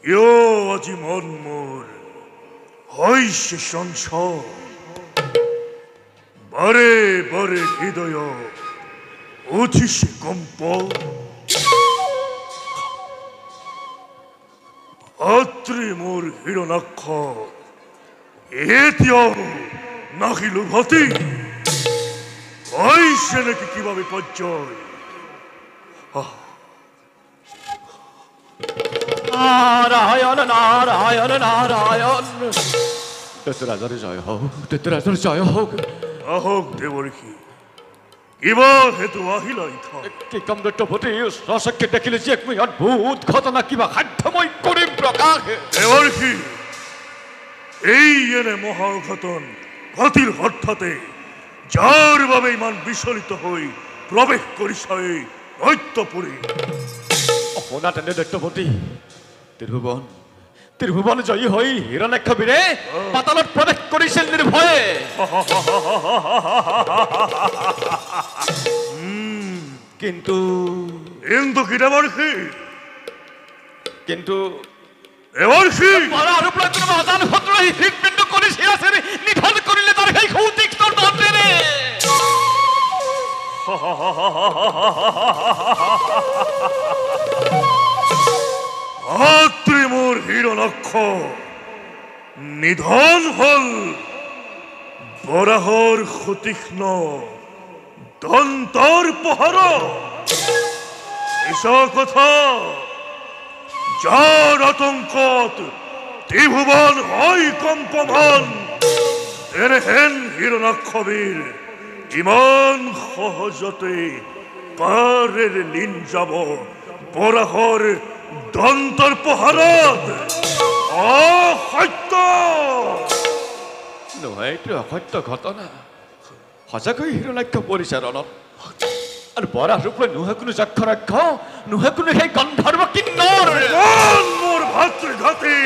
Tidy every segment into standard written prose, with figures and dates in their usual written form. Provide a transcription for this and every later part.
আজি মন মোৰ হৈছে চঞ্চল বাৰে বাৰে হৃদয় উঠিছে কম্প ভাতৃ মোৰ হিৰণাক্ষ এতিয়াও নাহিলো ভতি হৈছে নেকি কিবা বিপৰ্যয় নারায়ণ নারায়ণ নারায়ণ দত্তরাজের জয় হোক দত্তরাজের জয় হোক আহক দেবর্ষি কিবা হেতু আহিলা ইথা কি কমদট্টপতি রসকে দেখিলে যে এক অদ্ভুত ঘটনা কিবা সাধ্যময় করে প্রকাশ দেবর্ষি এই এনে মহাঘটন ঘটিল হঠাতে যার বাবে ইমান বিচলিত হই প্রবেশ কৰিছে দৈত্যপুরী অপনা তেনে দত্তপতি ত্রিভুবন ত্রিভুবন জয়ী হই হিরণ্যাক্ষ বীরে পাতালত প্রবেশ করিছিল নির্ভয়ে কিন্তু কিন্তু কি দেবর্ষি কিন্তু দেবর্ষি বড় আরূপলা কোন অজান শত্রু হৃদপিণ্ড করিছে আছে নিধন করিলে তার সেই কৌতিক তোর দণ্ডেরে ভাতৃ মোৰ হিৰণাক্ষ নিধন হল বৰাহৰ সুতীক্ষ্ণ দন্তৰ পহৰ এসা কথা যাৰ আতংকত ত্ৰিভুৱন হয় কম্পমান তেনেহেন হিৰণাক্ষবীৰ ইমান সহজতে পাৰেৰ লীন যাব বৰাহৰ দন্তৰ পহাৰত অসত্য নহয় এইটো অসত্য ঘটনা সঁচাকৈ হিৰণ্যাক্ষ পৰিচাৰণত আৰু বৰাহ ৰূপলৈ নোহোৱা কোনো যক্ষৰক্ষ নোহোৱা কোনো সেই গন্ধৰ্ব কিন্নৰ মোৰ ভাতৃঘাতী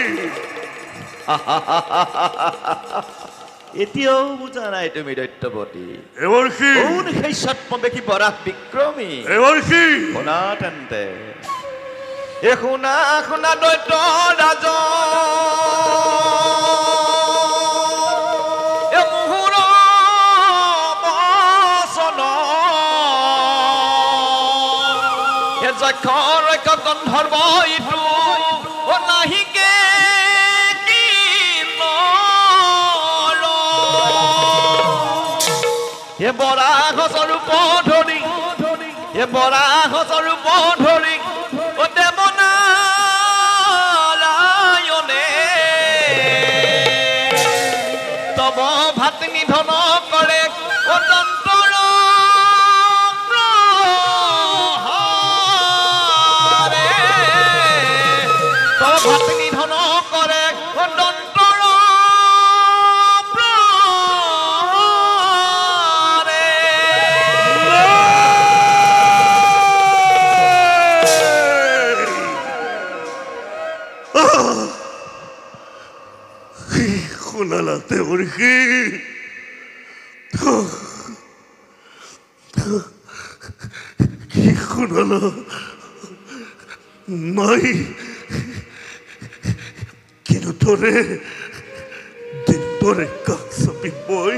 এতিয়াও বুজা নাই তুমি দৈত্যপতি দেৱৰ্ষি কোন সেই সৎপৱেশী বৰাহ বিক্ৰমী দেৱৰ্ষি শুনা তেন্তে শুনা শুনা দৈত্য ৰাজ মুহুৰ বচন যক্ষৰ গন্ধৰ্ব ইটো নাহিকে হে বৰাহ স্বৰূপ ধৰি হে বৰাহ স্বৰূপ ধৰি ও দেৱনাৰায়ণে তব ভাত নিধন কৰে ও দন্তৰ প্ৰহাৰে তব ভাত নিধন কৰে ও দন্তৰ শুনালা দেৱৰ্ষি কি শুনালা নাই কিন্তু তোৰে দিনৰে কাষ চাপি মই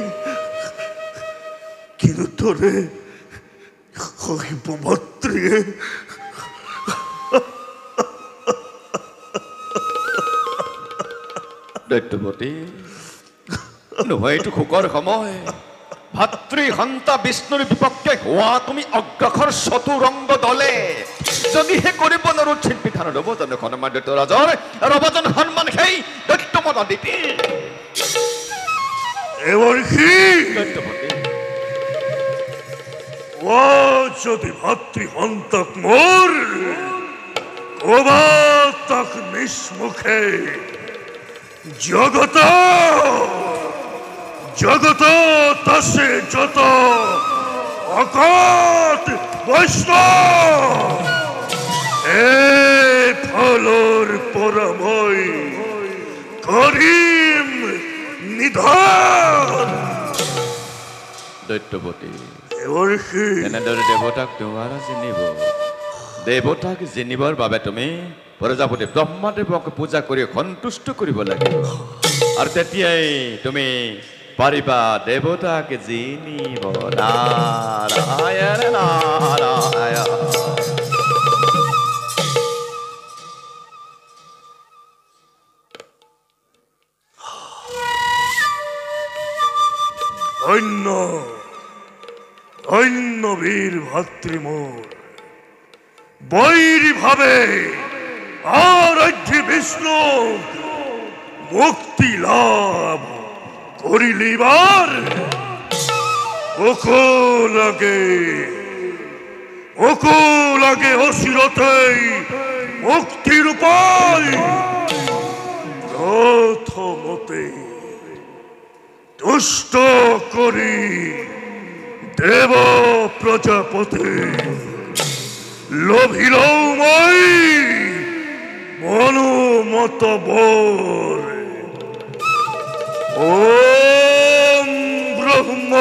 কিন্তু তোৰে সহিব মাতৃয়ে দৈত্যপতি নহয় এইটো শোকৰ সময় ভাতৃ সন্তা বিষ্ণুৰ বিপক্ষে হোৱা তুমি অগ্ৰসৰ চতুৰংগ দলে যদিহে কৰিব নোৱাৰো শিল্পীখানৰ ৰবজন সন্মান দৈত্যৰাজৰ ৰবজন সন্মান সেই দৈত্যমত দিতি দেৱৰ্ষি দৈত্যপতি যদি ভাতৃ সন্তাক মোৰ ক'বাত তাক নিষ্মুখে জগত জগতত আছে যত অকত বৈষ্ণৱ এই ফলৰ পৰা মই কৰিম নিধন দৈত্যপতি দেৱৰ্ষি এনেদৰে দেৱতাক তোমাৰ চিনিব দেৱতাক চিনিবৰ বাবে তুমি প্ৰজাপতি ব্ৰহ্মদেৱক পূজা কৰি সন্তুষ্ট কৰিব লাগিব আৰু তেতিয়াই তুমি পাৰিবা দেৱতাক জিনিব নাৰায়ণ নাৰায়ণ ধন্য ধন্য বীর ভাতৃ মোর বৈরী ভাবে আরাধ্যে বিষ্ণু মুক্তি লাভ করিলিবার অকুলাগে অসিরতেই মুক্তির উপায় প্রথমতে দুষ্ট করি দেব প্রজাপতি লোভিল মই মনোমত বর ওম ব্রহ্ম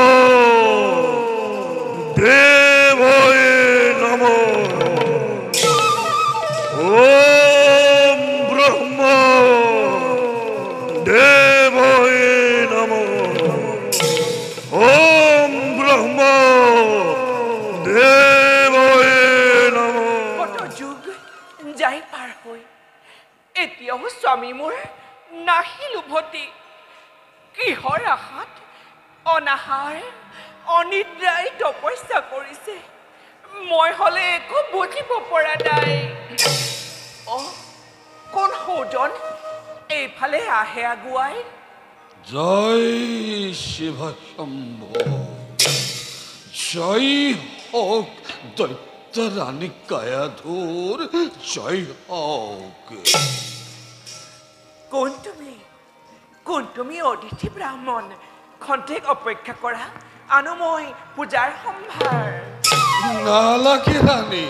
দেবয়ে নমঃ ওম ব্রহ্ম দেবয়ে নমঃ ওম ব্রহ্ম দেবয়ে নমঃ। কত যুগ যাই পাৰ হৈ এতিয়াও স্বামী মোৰ নাহিল উভতি কিহৰ আশাত অনাহাৰ অনিদ্ৰাই তপস্যা কৰিছে মই হলে একো বুজিব পৰা নাই অ কোন সৌজন এইফালে আহে আগুৱাই জয় শিৱশম্ভ জয় হোক দৈত্য ৰাণী কায়াধুৰ জয় হোক কোন তুমি অতিথি ব্ৰাহ্মণ খন্তেক অপেক্ষা কৰা আনো মই পূজাৰ সম্ভাৰ নালাগে ৰাণী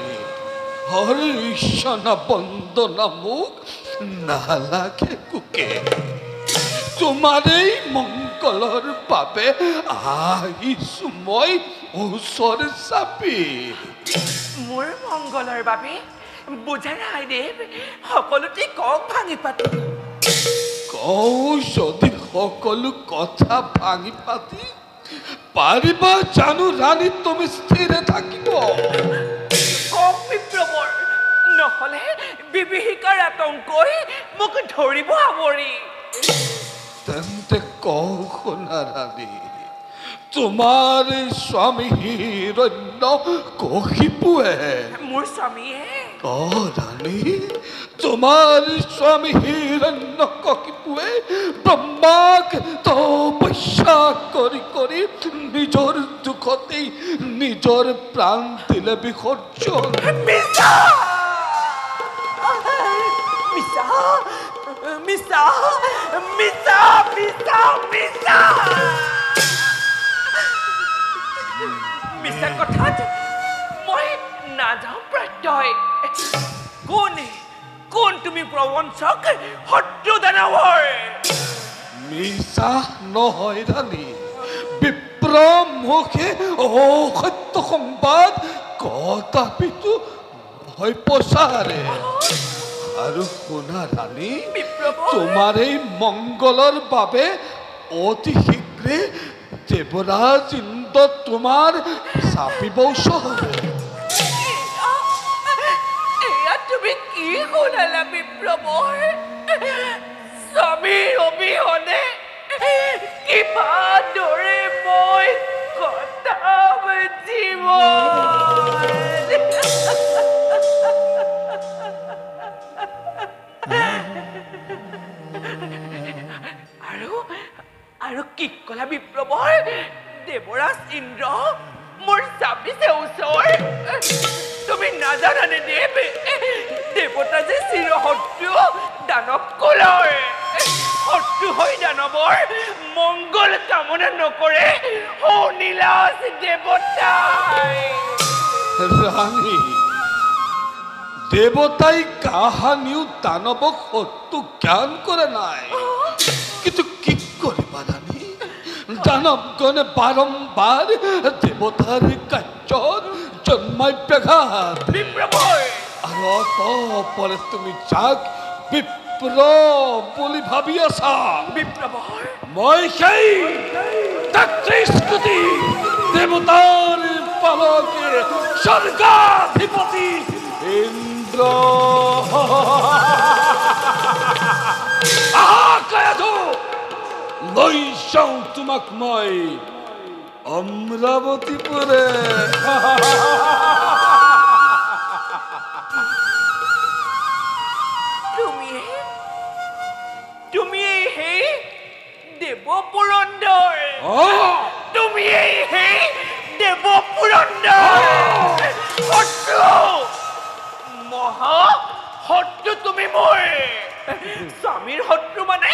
হৰি ঈশান বন্দনা মোক নালাগে কুকে তোমাৰ এই মংগলৰ বাবে আহিছো মই ওচৰ চাপি মোৰ মংগলৰ বাবে বুজা নাই দেৱ সকলোতে কক ভাঙি পাতি কওঁ যদি সকলো কথা ভাঙি পাতি পাৰিবা জানো ৰাণী তুমি স্থিৰে থাকিব কক বিপ্ৰবৰ নহলে বিভীষিকাৰ আতংকই মোক ধৰিব আৱৰি তেন্তে কওঁ শুনা ৰাণী তোমাৰ স্বামী হিৰণ্য কশিপুৱে মোৰ স্বামীয়ে ৰাণী তোমাৰ স্বামী হিৰণ্য কশিপুৱে ব্ৰহ্মাক তপস্যা কৰি কৰি নিজৰ দুখতেই নিজৰ প্ৰাণ দিলে বিসৰ্জন মিছা মিছা মিছা মিছা মিছা মিছা মিছা কথাত মই নাযাওঁ প্ৰত্যয় কোন তুমি প্ৰবঞ্চক শত্ৰু দানৱৰ মিছা নহয় ৰাণী বিপ্ৰ মুখে অসত্য সংবাদ কথাপিতো হয় প্ৰচাৰে আৰু শুনা ৰাণী তোমাৰ এই মংগলৰ বাবে অতি শীঘ্ৰে দেৱৰাজ ইন্দ্ৰ তোমাৰ চাপিব চহৰে এয়া তুমি কি শুনালা বিপ্ৰবৰ স্বামীৰ অবিহনে কিবা দৰে মই কটাম আৰু কি কলা বিপ্ৰবৰ দেৱৰাজ ইন্দ্ৰ মোৰ চাপিছে ওচৰ তুমি নাজানানে দেৱ দেৱতা যে চিৰশত্ৰু দানৱ কুলৰ শত্ৰু হৈ দানৱৰ মংগল কামনা নকৰে নীলাজ দেৱতাই ৰাণী দেৱতাই কাহানিও দানৱক শত্ৰু জ্ঞান কৰে নাই কিন্তু কি কৰিবা ৰাণী দানৱগণে বাৰম্বাৰ দেৱতাৰ কাৰ্যত জন্মাই ব্যাঘাত বিপ্ৰভৰ আৰু অতঃপৰে তুমি যাক বিপ্ৰ বুলি ভাবি আছা, বিপ্ৰবৰ মই সেই ৩৩ কোটি দেৱতাৰ পালকে স্বৰ্গাধিপতি ইন্দ্ৰ। আহা কায়াধু, লৈ যাওঁ তোমাক মই অমৰাৱতীপুৰে। তুমি হে দেৱ পুৰন্দৰ, তুমি হে দেৱ পুৰন্দৰ। শত্ৰু, মহা শত্ৰু তুমি মোৰ। স্বামীৰ শত্ৰু মানে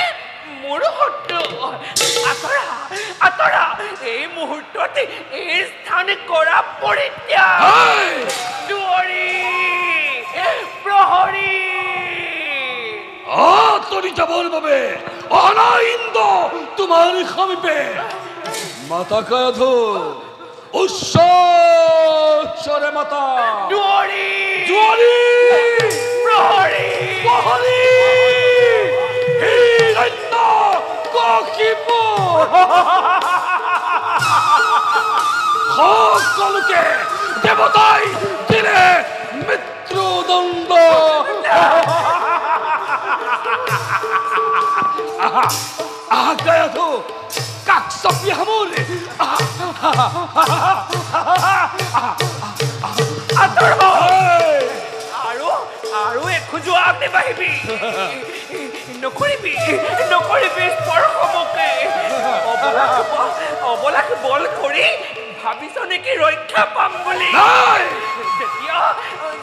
মোৰ শত্ৰু। আঁতৰা আঁতৰা, এই মুহূৰ্তত এই স্থান কৰা পৰিত্যাগ। দুৱাৰী প্ৰহৰী আঁতৰি যাবৰ বাবে অহা ইন্দ্ৰ তোমাৰ সমীপে। মাতা কায়াধু, উচ্চৰে মাতা। দুৱাৰী দুৱাৰী প্ৰহৰী প্ৰহৰী হিৰণ্যকশিপু সকলোকে দেৱতাই দিলে মৃত্যুদণ্ড। আহা কায়াধু, কাষ চাপি মোৰ। আৰু এখোজো আগবাঢ়িবি। নকৰিবি নকৰিবি স্পৰ্শ মোকে। অবলাক বল কৰি ভাবিছ নেকি ৰক্ষা পাম বুলি?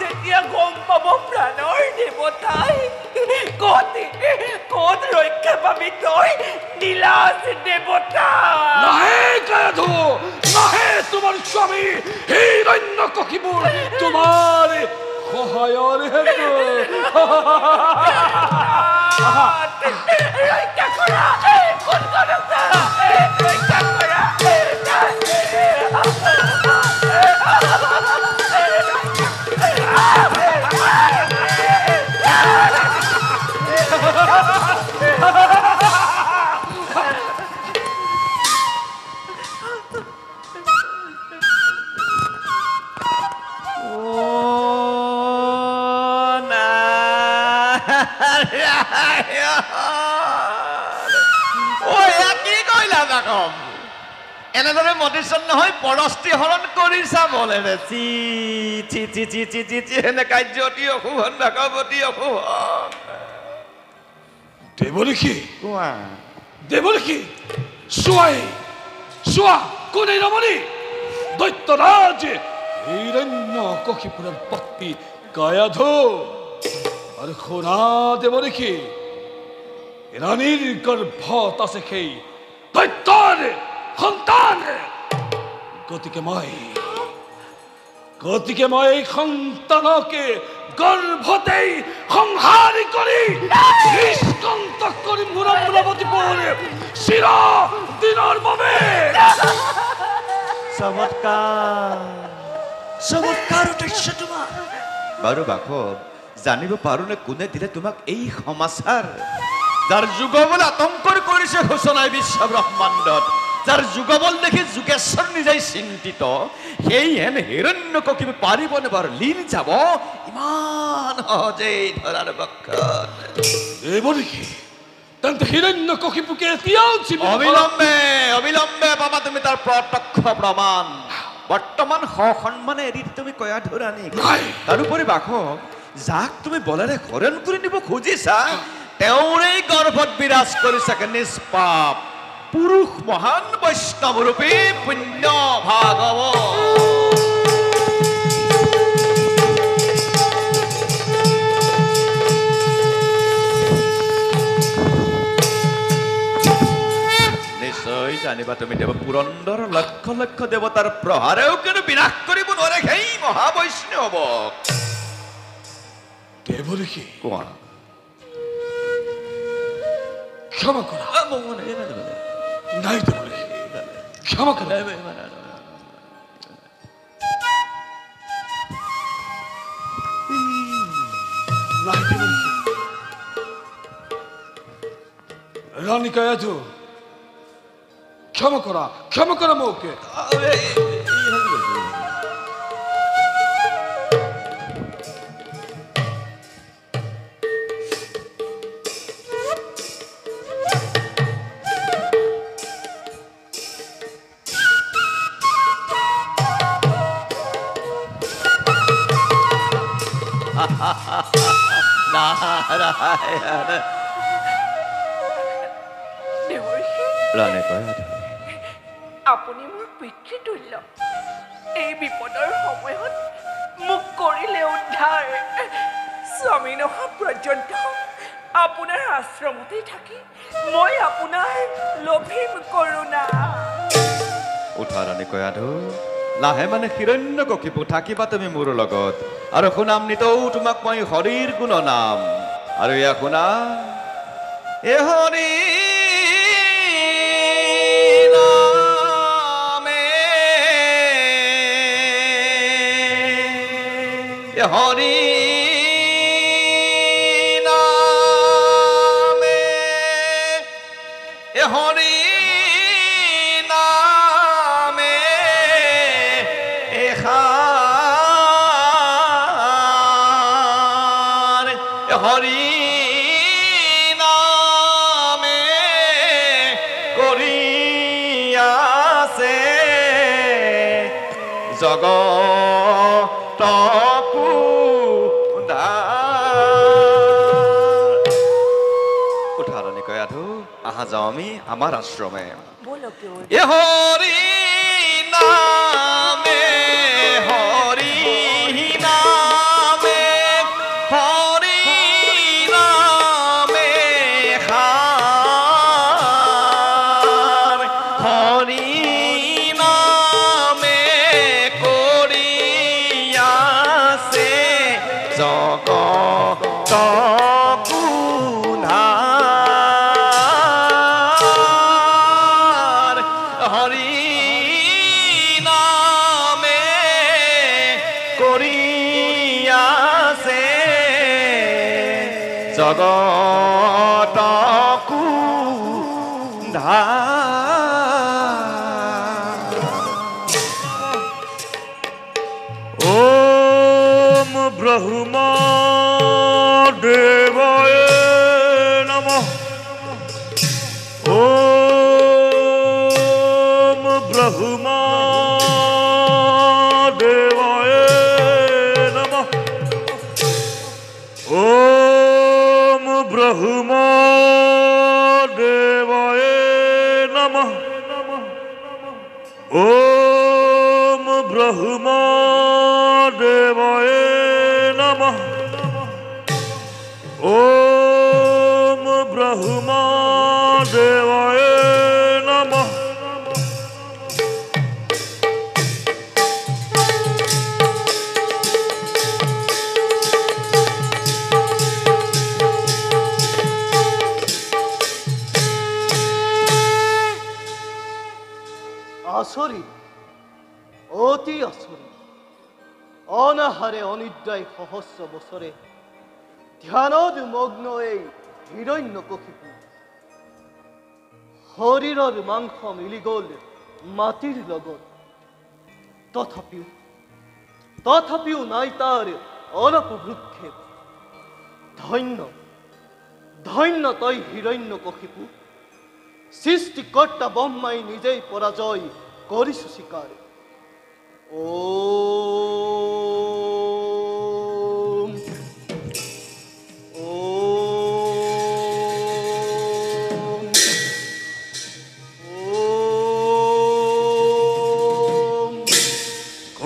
যেতিয়া গম পাব প্ৰাণৰ দেৱতাই, ক'ত ৰক্ষা পাবি তই নীলাজ দেৱতা? নাহে কায়াধু, নাহে তোমাৰ স্বামী হিৰণ্যকশিপুৰ তোমাৰ সহায়ৰ হেতু। ৰক্ষা কৰা, কোন আছে? ৰক্ষা কৰা। কি কৰিলা যাকম? এনেদৰে মতিছন নহয় পৰস্তি হৰণ কৰিছা বলেৰে। C C C C C C C এনে কাৰ্য অতি অশুভন ভাগৱতী অশুভন। দেৱঋষি, কোৱা দেৱঋষি, চোৱা কোন এই ৰমণী? দৈত্যৰাজ হিৰণ্যকশিপুৰৰ পত্নী কায়াধু। আৰু শুনা দেৱঋষি, ৰাণীৰ গৰ্ভত আছে সেই দৈত্যৰ সন্তান। গতিকে মই এই সন্তানকে গৰ্ভতেই সংহাৰ কৰি নিষ্কণ্টক কৰি মোৰ অমৰাৱতীপুৰ চিৰদিনৰ বাবে। চমৎকাৰ উদ্দেশ্য তোমাৰ। বাৰু বাসৱ, জানিব পাৰোনে কোনে দিলে তোমাক এই সমাচাৰ? যাৰ যুগবল আতংকৰ কৰিছে সূচনাই বিশ্ব ব্ৰহ্মাণ্ডত, যাৰ যুগবল দেখি যোগেশ্বৰ নিজেই চিন্তিত, সেই হেন হিৰণ্যকশিপু পাৰিবনে বাৰু লীন যাব ইমান সহজেই ধৰাৰ বক্ষত? দেৱঋষি, তেন্তে হিৰণ্যকশিপুকে এতিয়াও অবিলম্বে পাবা তুমি তাৰ প্ৰত্যক্ষ প্ৰমাণ। বৰ্তমান সন্মানে এৰি তুমি কায়াধু ৰাণী। তাৰোপৰি বাসৱ, যাক তুমি বলেৰে হৰণ কৰি নিব খুজিছা, তেওঁৰে গৰ্ভত বিৰাজ কৰি চাগে নিষ্পাপ পুৰুষ মহান বৈষ্ণৱৰূপী পুণ্য ভাগৱ। নিশ্চয় জানিবা তুমি দেৱ পুৰন্দৰ লক্ষ লক্ষ দেৱতাৰ প্ৰহাৰেও কিন্তু বিনাশ কৰিব নোৱাৰে সেই মহাবৈষ্ণৱক। দেৱঋষি, কোৱা ক্ষমা কৰা। নাই দেৱঋষি, ক্ষমা কৰা। ৰাণী কায়াজু ক্ষমা কৰা মোকে দেৱৰ্ষি ৰাণী কয়া আপুনি মোৰ পিতৃতুল্য এই বিপদৰ সময়ত মোক কৰিলে উদ্ধাৰ স্বামী নহা পৰ্যন্ত আপোনাৰ আশ্ৰমতেই থাকি মই আপোনাৰ লভিম কৰোণা উঠা ৰাণী কয়াধু লাহে মানে হিৰণ্যকশিপু থাকিবা তুমি মোৰ লগত আৰু শুনাম নিতৌ তোমাক মই হৰিৰ গুণ নাম আৰু এয়া শুনা এ হৰি নামে এ হৰি নামে এ হৰি হৰি নামে কৰিয়াছে জগতকু উঠাৰণী কয়াধু আহা যাওঁ আমি আমাৰ আশ্ৰমে এ হৰি নামে হৰি নামে হৰি নামে খাৰ হৰি নামে কৰিয়াছে জগতকু ধাৰ হৰি নামে কৰিয়াছে জগতকু ধাৰ ওম ব্রহ্মা দেবায় নমঃ ওম ব্রহ্মা দেবায় নমঃ ওম ব্রহ্মা দেবায় নমঃ ওম ব্রহ্মা দেবায় নমঃ ওম ব্রহ্মা দেবায় নমঃ আসরি অতি আসরি অনাহারে অনিদ্রায় সহস্র বছরে ধ্যানত মগ্ন এই হিৰণ্যকশিপু শৰীৰৰ মাংস মিলি গ'ল মাটিৰ লগত তথাপিও নাই তাৰ অলপ ভ্ৰূক্ষেপ ধন্য ধন্য তই হিৰণ্যকশিপু সৃষ্টিকৰ্তা ব্ৰহ্মাই নিজেই পৰাজয় কৰিছো স্বীকাৰ ওম ওম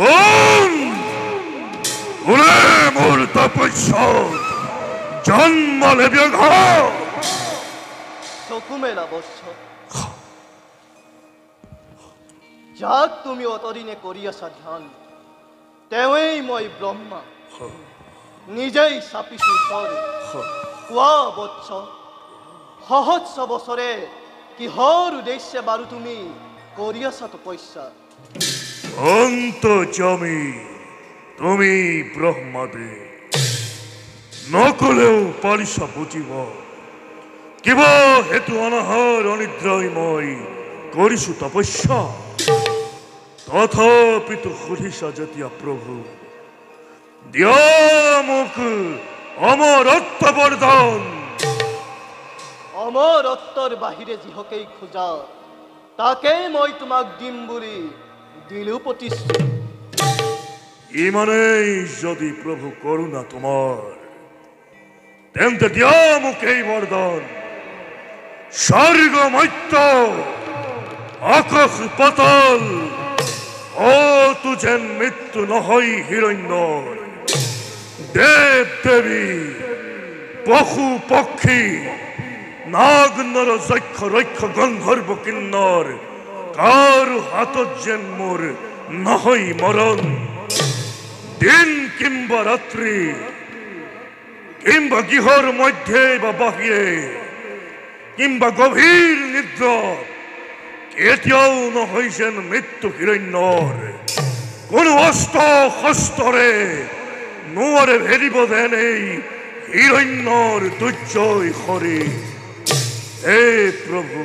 ওম ওৰে মোৰ তপস্যা জন্মলে ব্যাঘ চকুমেলা বৎস যাক তুমি অতদিনে কৰি আছা ধ্যান তেৱেই মই ব্ৰহ্মা নিজেই চাপিছো ওচৰে কোৱা বৎস সহস্ৰ বছৰে কিহৰ উদ্দেশ্যে বাৰু তুমি কৰি আছা তপস্যা অন্তৰ্যামী তুমি ব্ৰহ্মাদেব নকলেও পাৰিস বুঝিব কিবা হেতু অনাহাৰ অনিদ্ৰায় মই কৰিছো তপস্যা তথাপি তো সুধিছা যেতিয়া প্ৰভু দিয়া মোক অমৰত্ব বৰদান অমৰত্বৰ বাহিৰে যিহকেই খোজা তাকেই মই তোমাক দিম বুলি দিলো প্ৰতিশ্ৰুতি। ইমানেই যদি প্ৰভু কৰোণা তোমাৰ তেন্তে দিয়া মোক এই বৰদান স্বৰ্গ মৰ্ত্য আকাশ পাতাল অতো যেন মৃত্যু নহয় হিৰণ্যৰ দেৱ দেৱী পশু পক্ষী নাগ নৰ যক্ষ ৰক্ষ গন্ধৰ্ব কিন্নৰ কাৰো হাতত যেন মোৰ নহয় মৰণ দিন কিংবা ৰাত্ৰি কিংবা গৃহৰ মধ্যে বা বাহিৰে কিংবা গভীৰ নিদ্ৰা কেতিয়াও নহয় যেন মৃত্যু হিৰণ্যৰ কোনো অস্ত্ৰ শস্ত্ৰৰে নোৱাৰে ভেদিব যেন এই হিৰণ্যৰ দুৰ্জয় শৰীৰ হে প্ৰভু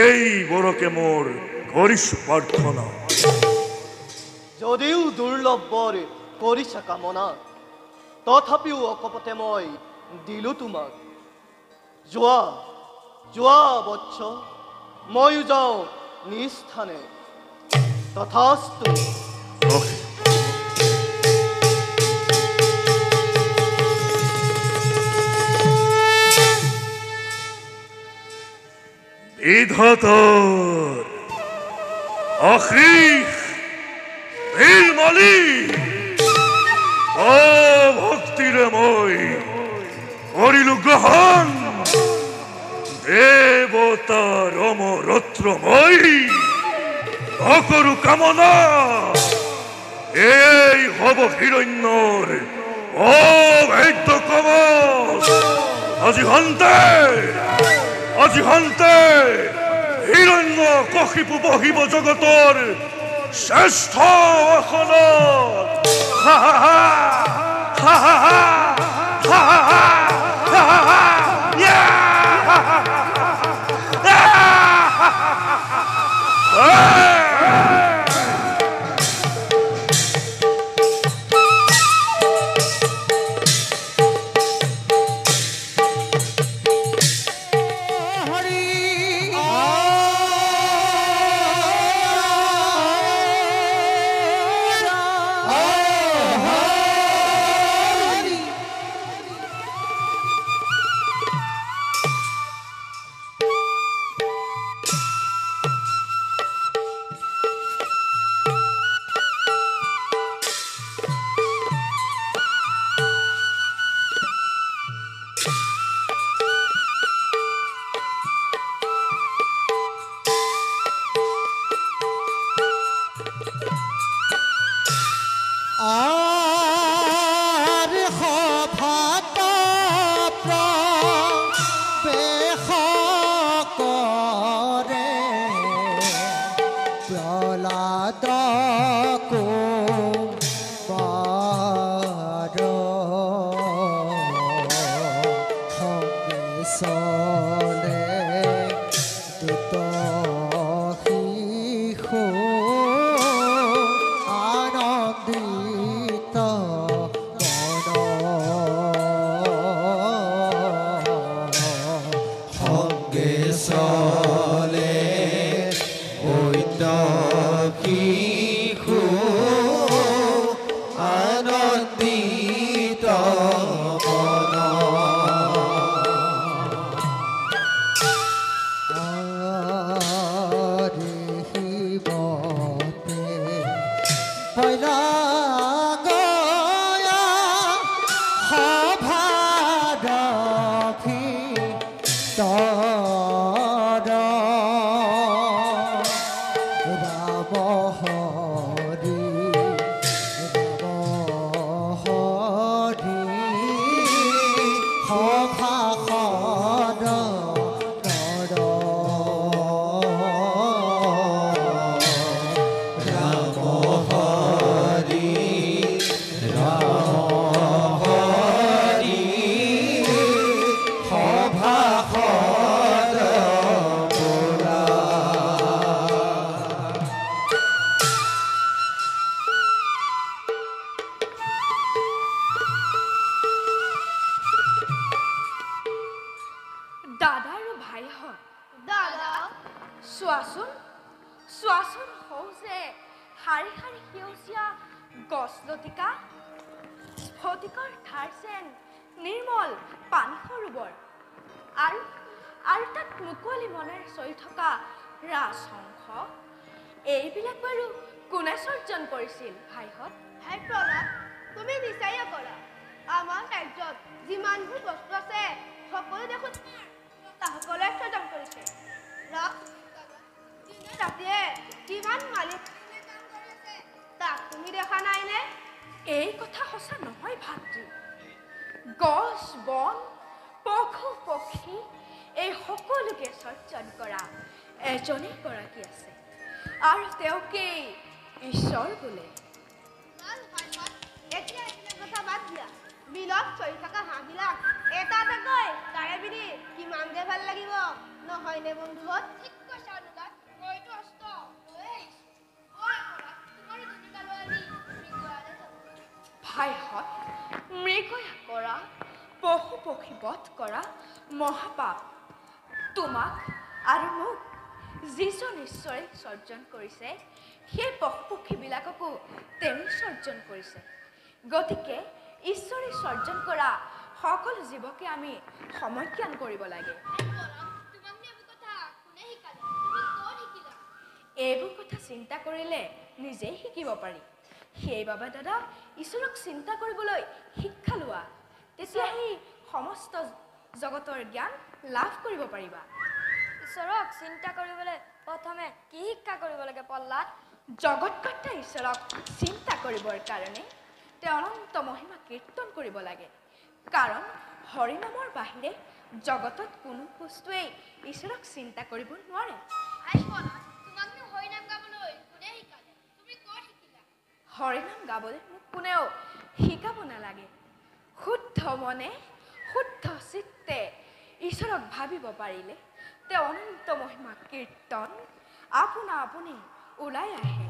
এই বৰকে মোৰ কৰিছো প্ৰাৰ্থনা যদিও দুৰ্লভ বৰ কৰিছা কামনা তথাপিও অকপতে মই দিলো তোমাক যোৱা যোৱা বৎস ময়ো যাওঁ নিজ স্থানে তথাস্তু বিধাতার আশীষ নির্মলী ভক্তিরে মই করিলু গ্রহণ দেবতার অমরত্রময় অকরু কামনা এই হব হিরণ্যর অভেদ্য কবচ আজি হন্তে হিৰণ্য কশিপু বহিব জগতৰ শ্ৰেষ্ঠ আসনত হা হা হা হা হা হা হা হা হা হা ইয়া হা হা হা গছ লতিকা স্ফটিকৰ ধাৰ যেন নিৰ্মল পানী সৰোবৰ আৰু তাত মুকলি মনেৰে চলি থকা ৰাজহংস এইবিলাক বাৰু কোনে সৰ্জন কৰিছিল ভাইহঁত? হে প্ৰহ্লাদ, তুমি নিশ্চয় কৰা। আমাৰ ৰাজ্যত যিমানবোৰ বস্তু আছে সকলো দেখোন সকলোৱে সৰ্জন কৰিছে। ৰাতিয়ে কিমান মালিক তাক তুমি দেখা নাইনে? এই কথা সঁচা নহয় ভাতৃ। গছ বন পশু পক্ষী এই সকলোকে সৰ্জন কৰা এজনেই গৰাকী আছে আৰু তেওঁকেই ঈশ্বৰ বোলে। এতিয়া এইবিলাক কথা বাদ দিয়া। বিলত চৰি থকা হাঁহবিলাক এটা এটাকৈ তাৰে পিনি কিমান যে ভাল লাগিব, নহয়নে বন্ধুহঁত? ঠিক কৈছা অনুৰাগ, মইতো অস্ত লৈ আহিছো। ভাইহঁত, মৃগয়া কৰা পশু পক্ষী বধ কৰা মহাপাপ তোমাক আৰু মোক যিজন ঈশ্বৰে সৰ্জন কৰিছে সেই পশু পক্ষীবিলাককো তেওঁ সৰ্জন কৰিছে। গতিকে ঈশ্বৰে সৰ্জন কৰা সকলো জীৱকে আমি সমজ্ঞান কৰিব লাগে। এইবোৰ কথা চিন্তা কৰিলে নিজেই শিকিব পাৰি। সেইবাবে দাদা ঈশ্বৰক চিন্তা কৰিবলৈ শিক্ষা লোৱা, তেতিয়া সেই সমস্ত জগতৰ জ্ঞান লাভ কৰিব পাৰিবা। ঈশ্বৰক চিন্তা কৰিবলৈ প্ৰথমে কি শিক্ষা কৰিব লাগে প্ৰহ্লাদ? জগতকৰ্তা ঈশ্বৰক চিন্তা কৰিবৰ কাৰণে তেওঁ অনন্ত মহিমা কীৰ্তন কৰিব লাগে। কাৰণ হৰিনামৰ বাহিৰে জগতত কোনো বস্তুৱেই ঈশ্বৰক চিন্তা কৰিব নোৱাৰে। হৰিনাম গাবলৈ মোক কোনেও শিকাব নালাগে। শুদ্ধ মনে শুদ্ধ চিত্তে ঈশ্বৰক ভাবিব পাৰিলে তেওঁ অনন্ত মহিমা কীৰ্তন আপোনা আপুনি ওলাই আহে।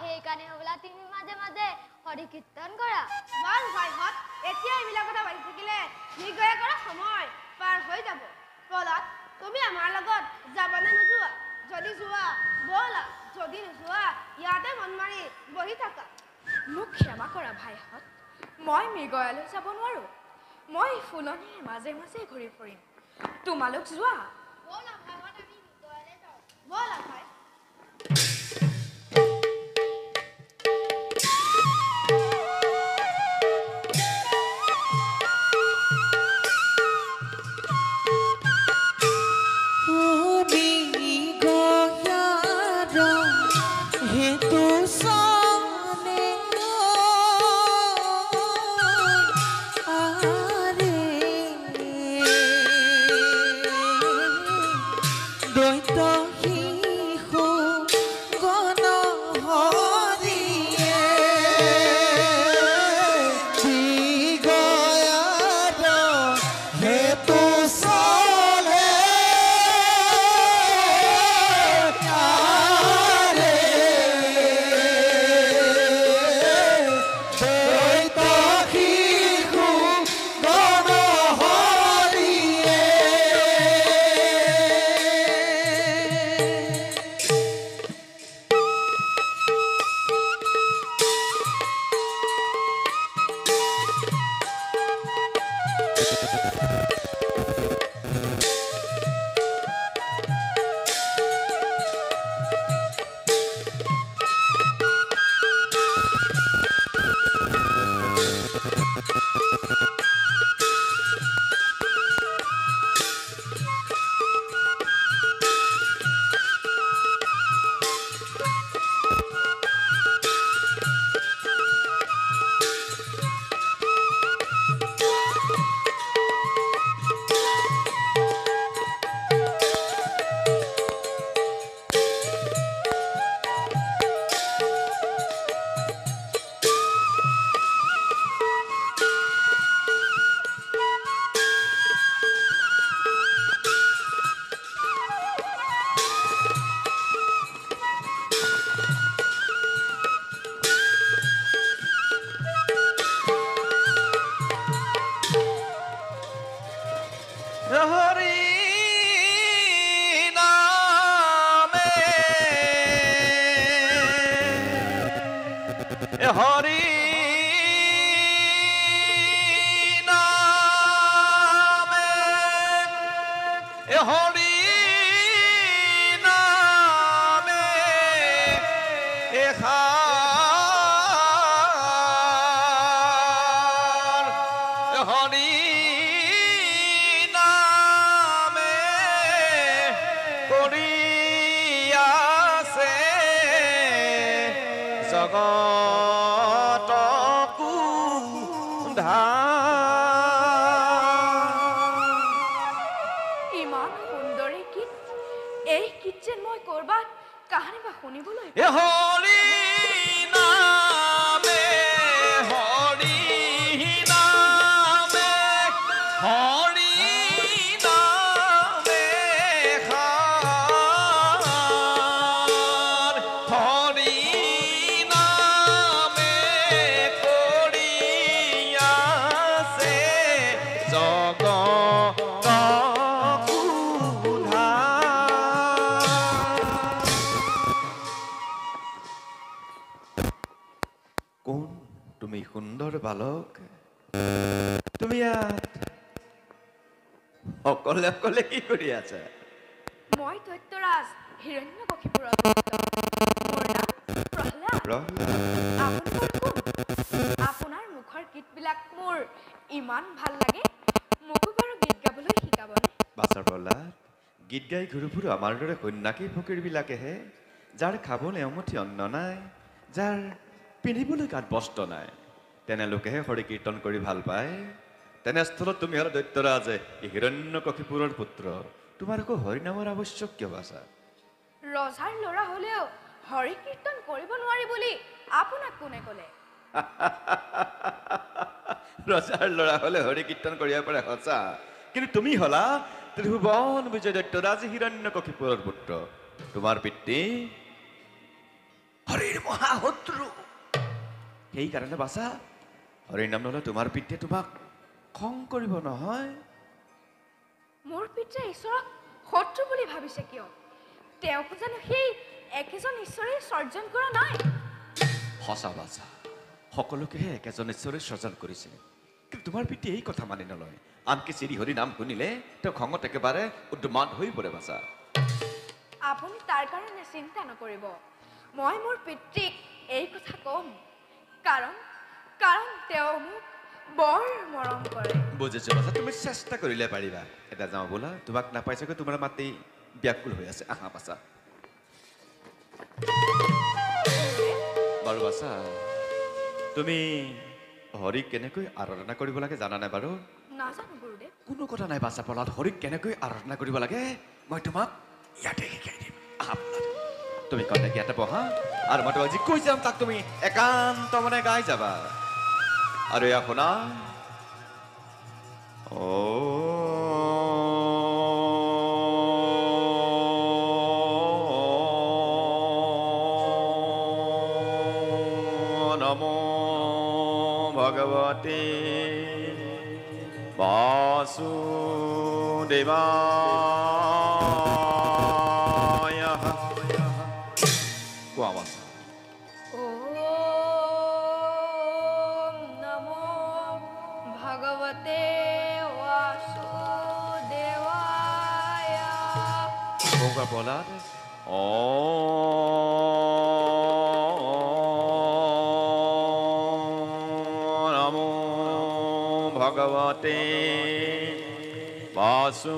সেইকাৰণে হ'বলা তুমি মাজে মাজে হৰি কীৰ্তন কৰা। বাল ভাইহঁত, এতিয়া এইবিলাক কথা পাতি থাকিলে নিৰ্গয়া কৰা সময় পাৰ হৈ যাব। প্ৰহ্লাদ, তুমি আমাৰ লগত যাবানে নোযোৱা? যদি যোৱা ব'লা, যদি নোযোৱা ইয়াতে মন মাৰি বহি থাকা। মোক ক্ষমা কৰা ভাইহঁত, মই মৃগয়ালৈ যাব নোৱাৰোঁ। মই ফুলনিৰ মাজে মাজে ঘূৰি ফুৰিম। তোমালোক যোৱা। ব'লা ভাইহঁত, আমি মৃগয়ালৈ যাওঁ। ব'লা ভাই। দৈত এ হৰি নামে এ হৰি নামে এষাৰ হৰি নামে কৰি আছে জগতকো ইমান সুন্দৰ এই গীত এই গীত যেন মই কৰবাত কাহানি বা শুনিবলৈ এ হৰি নামে হৰি নামে হৰি নামে খাৰ হৰি নামে কৰি আছে জগতকো কোন তুমি সুন্দৰ বালক তুমি ইয়াত অকলে অকলে কি কৰি আছা মই দৈত্যৰাজ হিৰণ্যকশিপুৰৰ দৈত্য। মোৰ নাম প্ৰহ্লাদ। আপুনি কোন? আপোনাৰ মুখৰ গীতবিলাক মোৰ ইমান ভাল লাগে মোকো বাৰু গীত গাবলৈ শিকাবনে? বাছৰ প্ৰহ্লাদ গীত গাই ঘূৰি ফুৰো আমাৰ দৰে সন্যাসী ফকীৰবিলাকেহে যাৰ খাবলৈ এমুঠি অন্ন নাই যাৰ পিন্ধিবলৈ গাত বস্ত্ৰ নাই তেনে লোকেহে হৰি কীৰ্তন কৰি ভাল পায় তেনেস্থলত তুমি হ'ল দৈত্যৰাজে হিৰণ্যকশিপুৰৰ পুত্ৰ তোমাৰ আকৌ হৰিনামৰ আৱশ্যক কিয় বাছা ৰজাৰ ল'ৰা হ'লেও হৰি কীৰ্তন কৰিব নোৱাৰি বুলি আপোনাক কোনে ক'লে? ৰজাৰ ল'ৰা হ'লে হৰি কীৰ্তন কৰিব পাৰে সঁচা কিন্তু তুমি হ'লা ত্ৰিভুৱন বিজয় দৈত্যৰাজ হিৰণ্যকশিপুৰৰ পুত্ৰ তোমাৰ পিতৃ হৰিৰ মহাশত্ৰু সেইকাৰণে বাছা হৰিৰ নাম ল'লে তোমাৰ পিতৃয়ে তোমাক খং কৰিব নহয় মোৰ পিতৃয়ে ঈশ্বৰক শত্ৰু বুলি ভাবিছে কিয়? তেওঁকো জানো সেই একেজন ঈশ্বৰে সৰ্জন কৰা নাই? সঁচা বাছা সকলোকেহে একেজন ঈশ্বৰে সৰ্জন কৰিছে কিন্তু তোমাৰ পিতৃয়ে এই কথা মানি নলয় আনকি শ্ৰী হৰি নাম শুনিলে তেওঁ খঙত একেবাৰে উদ্যমান হৈ পৰে বাছা আপুনি তাৰ কাৰণে চিন্তা নকৰিব মই মোৰ পিতৃক এই কথা ক'ম কাৰণ তেওঁ মোক বৰ মৰম কৰে বুজিছো বাছা তুমি চেষ্টা কৰিলে পাৰিবা এটা যাওঁ বোলা তোমাক নাপাই চাগৈ তোমাৰ মাতি ব্যাকুল হৈ আছে আহা বাছা বাৰু বাছা তুমি হৰিক কেনেকৈ আৰাধনা কৰিব লাগে জানানে বাৰু নাজানো গুৰুদেৱ কোনো কথা নাই বাছা প্ৰহ্লাদ হৰিক কেনেকৈ আৰাধনা কৰিব লাগে মই তোমাক ইয়াতে শিকাই দিম আহা প্ৰহ্লাদ তুমি কণ্টেক ইয়াতে বহা আৰু মই তোমাক যি কৈ যাম তাক তুমি একান্ত মনে গাই যাবা আৰু এয়া শুনা নমো ভগৱতে বাসুদেৱায় কোৱা বাছা ওম নমো ভগৱতে বাসুদেৱায় কোৱা প্ৰহ্লাদ নমো ভগৱতে বাসুদেৱায়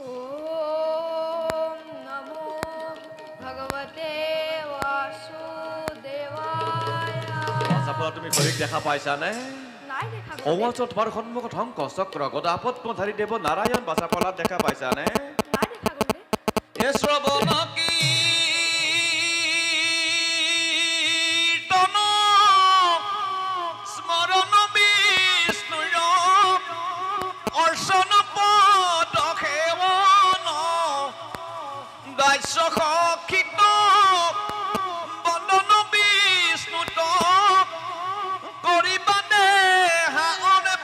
ওম নমো ভগৱতে বাসুদেৱায় চাপলা তুমি হৰিক দেখা পাইছানে নাই দেখা গুৰুদেৱ। সমাজত তোমাৰ সন্মুখত শংখ চক্ৰ গদা পদ্মধাৰী দেৱ নাৰায়ণ বাছা প্ৰহ্লাদ দেখা পাইছানে নাই দেখা গুৰুদেৱ। এ শ্ৰৱণ কীৰ্তন স্মৰণ বিষ্ণুৰ অৰ্চন পদ সেৱন দাস্য সখিত বন্দন বিষ্ণুত কৰিবানে হানে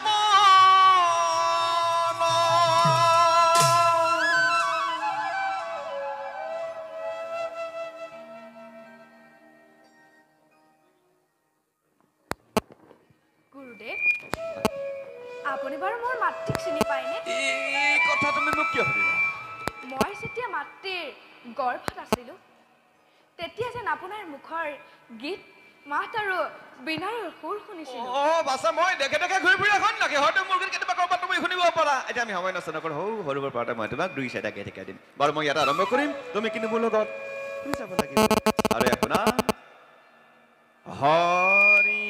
গুৰুদেৱ আপুনি বাৰু মোৰ মাতৃক চিনি পায়নে? এই কথা তুমি মোক কিয় সুধিলা? মই যেতিয়া মাতৃৰ গৰ্ভত আছিলোঁ তেতিয়া যেন আপোনাৰ মুখৰ গীত মাত আৰু বীণাৰ সুৰ শুনিছিলোঁ। বাছা মই দেখে দেখে ঘূৰি ফুৰি এখন লাগে হয়তো মোৰ কেতিয়াবা ক'ৰবাত তুমি শুনিব পাৰা। এতিয়া আমি সময় নষ্ট নকৰোঁ, সৰুবৰ পাৰতে মই তোমাক দুই চাইডা গাই শিকাই দিম বাৰু। মই ইয়াত আৰম্ভ কৰিম, তুমি কিন্তু মোৰ লগত শুনি যাব লাগিব। আৰু এখন হৰি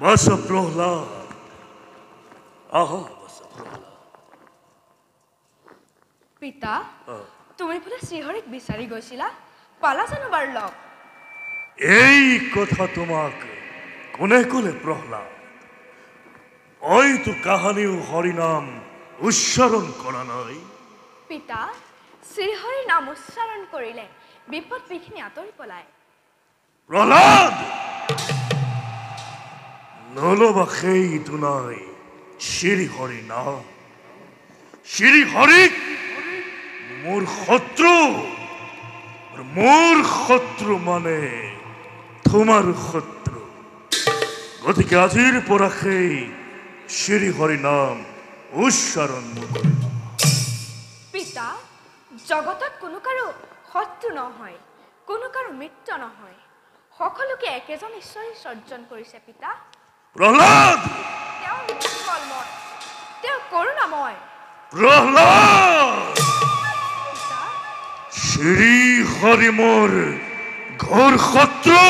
বাছা প্ৰহ্লাদ, আহা বাছা প্ৰহ্লাদ। পিতা তুমি বোলে শ্ৰীহৰিক বিচাৰি গৈছিলা, পালা জানো বাৰু লগ? এই কথা তোমাক কোনে ক'লে প্ৰহ্লাদ? হয়তো কাহানিও হৰিনাম উচ্চাৰণ কৰা নাই। পিতা শ্ৰীহৰিৰ নাম উচ্চাৰণ কৰিলে বিপদ বিঘিনি আঁতৰি পলায়। প্ৰহ্লাদ, নলবা সেই দুনাই শ্ৰীহৰি নাম। শ্ৰীহৰিক মোৰ শত্ৰু, মোৰ শত্ৰু মানে তোমাৰ শত্ৰু। গতিকে আজিৰ পৰা সেই শ্ৰীহৰি নাম উচ্চাৰণ নকৰিব। পিতা জগতত কোনো কাৰো শত্ৰু নহয়, কোনো কাৰো মিত্ৰ নহয়, সকলোকে একেজন ঈশ্বৰে সৰ্জন কৰিছে। পিতা প্ৰহ্লাদ, তেওঁ নিষ্কলময়, তেওঁ কৰোণাময়। প্ৰহ্লাদ, পিতা শ্ৰীহৰি মোৰ ঘোৰ শত্ৰু।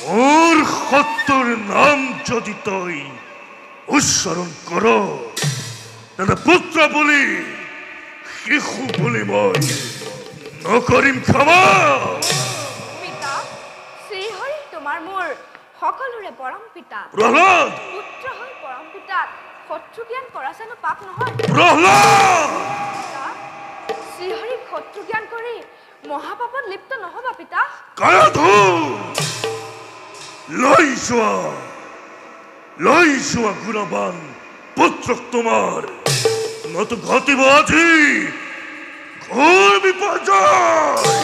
মোৰ শত্ৰুৰ নাম যদি তই উচ্চাৰণ কৰ, তেনে পুত্ৰ বুলি শিশু বুলি মই নকৰিম ক্ষমা। পিতা শ্ৰীহৰি তোমাৰ মোৰ সকলোৰে পৰম পিতা। প্ৰহ্লাদ, পুত্ৰ হৈ পৰম পিতাক শত্ৰু জ্ঞান কৰা জানো পাপ নহয়? প্ৰহ্লাদ, পিতা শ্ৰীহৰিক শত্ৰু জ্ঞান কৰি মহাপাপত লিপ্ত নহবা। পিতা কায়াধু লৈ যোৱা গুণবান পুত্ৰক তোমাৰ, নতু ঘটিব আজি ঘোৰ বিপৰ্যয়।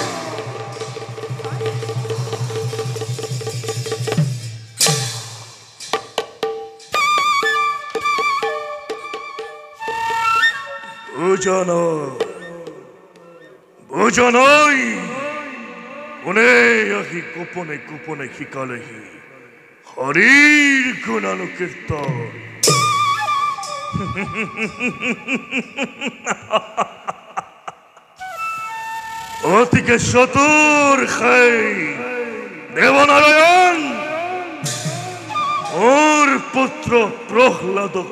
বুজা নাই কোনে আহি গোপনে গোপনে শিকালেহি হৰিৰ গুণানুকীৰ্তন। অতিকে চতুৰ খাই দেৱনাৰায়ণ মোৰ পুত্ৰ প্ৰহ্লাদক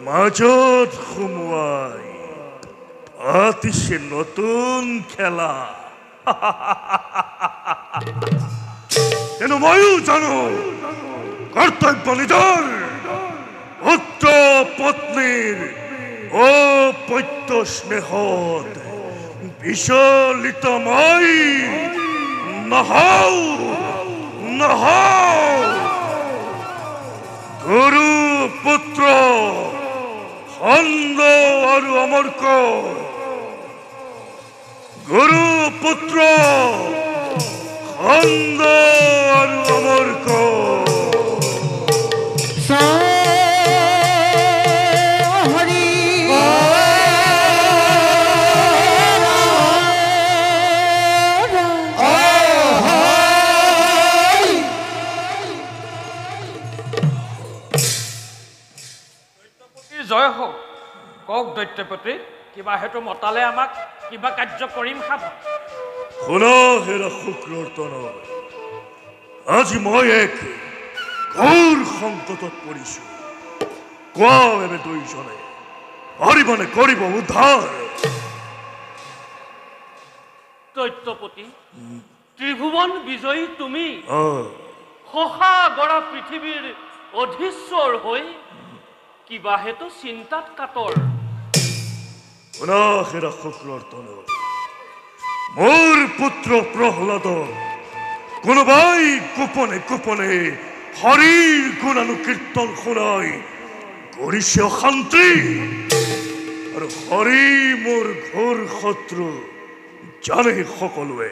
মাজত সুমুৱাই অতিশয় নতুন খেলা কিন্তু ময়ো জানো কৰ্তব্য নিজৰ পুত্ৰ পত্নীৰ অপত্য স্নেহত বিচলিত মই নহওঁ নহওঁ গুৰু পুত্ৰ খণ্ড আৰু অমৰ্ক গুৰু পুত্ৰ খণ্ড আৰু অমৰ্ক জয় হওক কওক দৈত্যপতি কিবা হেতু মতালে আমাক কিবা কাৰ্য কৰিম খাব শুনা হেৰা শুক্ৰৰ আজি মই এক ঘোৰ সংকটত পৰিছো কোৱা এবে দুইজনে পাৰিবনে কৰিব উদ্ধাৰ দৈত্যপতি ত্ৰিভুৱন বিজয়ী তুমি আহ, শশা গঢ়া পৃথিৱীৰ অধীশ্বৰ হৈ কিবা হেতু চিন্তাত কাতৰ শুনা হেৰা শুক্ৰৰ মোৰ পুত্ৰ প্ৰহ্লাদ কোনোবাই গোপনে গোপনে হৰিৰ গুণানুকীৰ্তন শুনাই কৰিছে অশান্তি আৰু হৰি মোৰ ঘোৰ শত্ৰু জানে সকলোৱে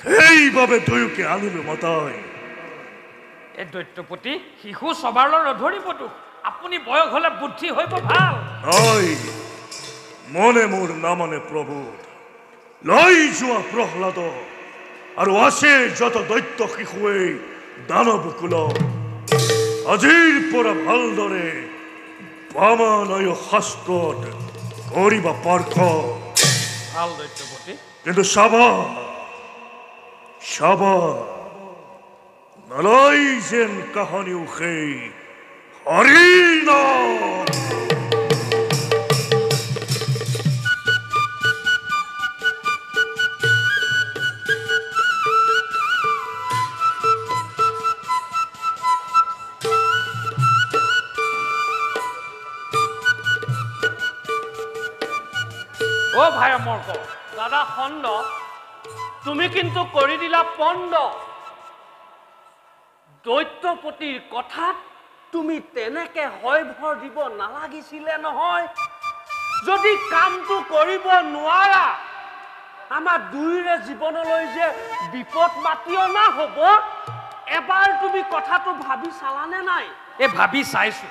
সেইবাবে দুয়োকে আনিলো মতাই এই দৈত্যপতি শিশু সবাৰলৈ নধৰিবতো আপুনি বয়স হলে বুদ্ধি হইব ভাল নাই মনে মোৰ নামনে প্ৰভু লৈ যোৱা প্ৰহ্লাদ আৰু আছে যত দৈত্য শিশুৱে দানৱকুল আজিৰ পৰা ভালদৰে বামানয় শাস্ত্ৰত কৰিবা পাৰ্ক ভাল দৈত্যপতি কিন্তু চাবা নলয় যেন কাহানিও সেই হৰিৰ নাম ও ভাই অমৰ্ক দাদা খণ্ড তুমি কিন্তু কৰি দিলা পণ্ড দৈত্যপতিৰ কথাত তুমি তেনেকে হয় ভৰ দিব নালাগিছিলে নহয় যদি কামটো কৰিব নোৱাৰা আমাৰ দুইৰে জীৱনলৈ যে বিপদ মাতি অনা হ'ব এবাৰ তুমি কথাটো ভাবি চালানে নাই এই ভাবি চাইছো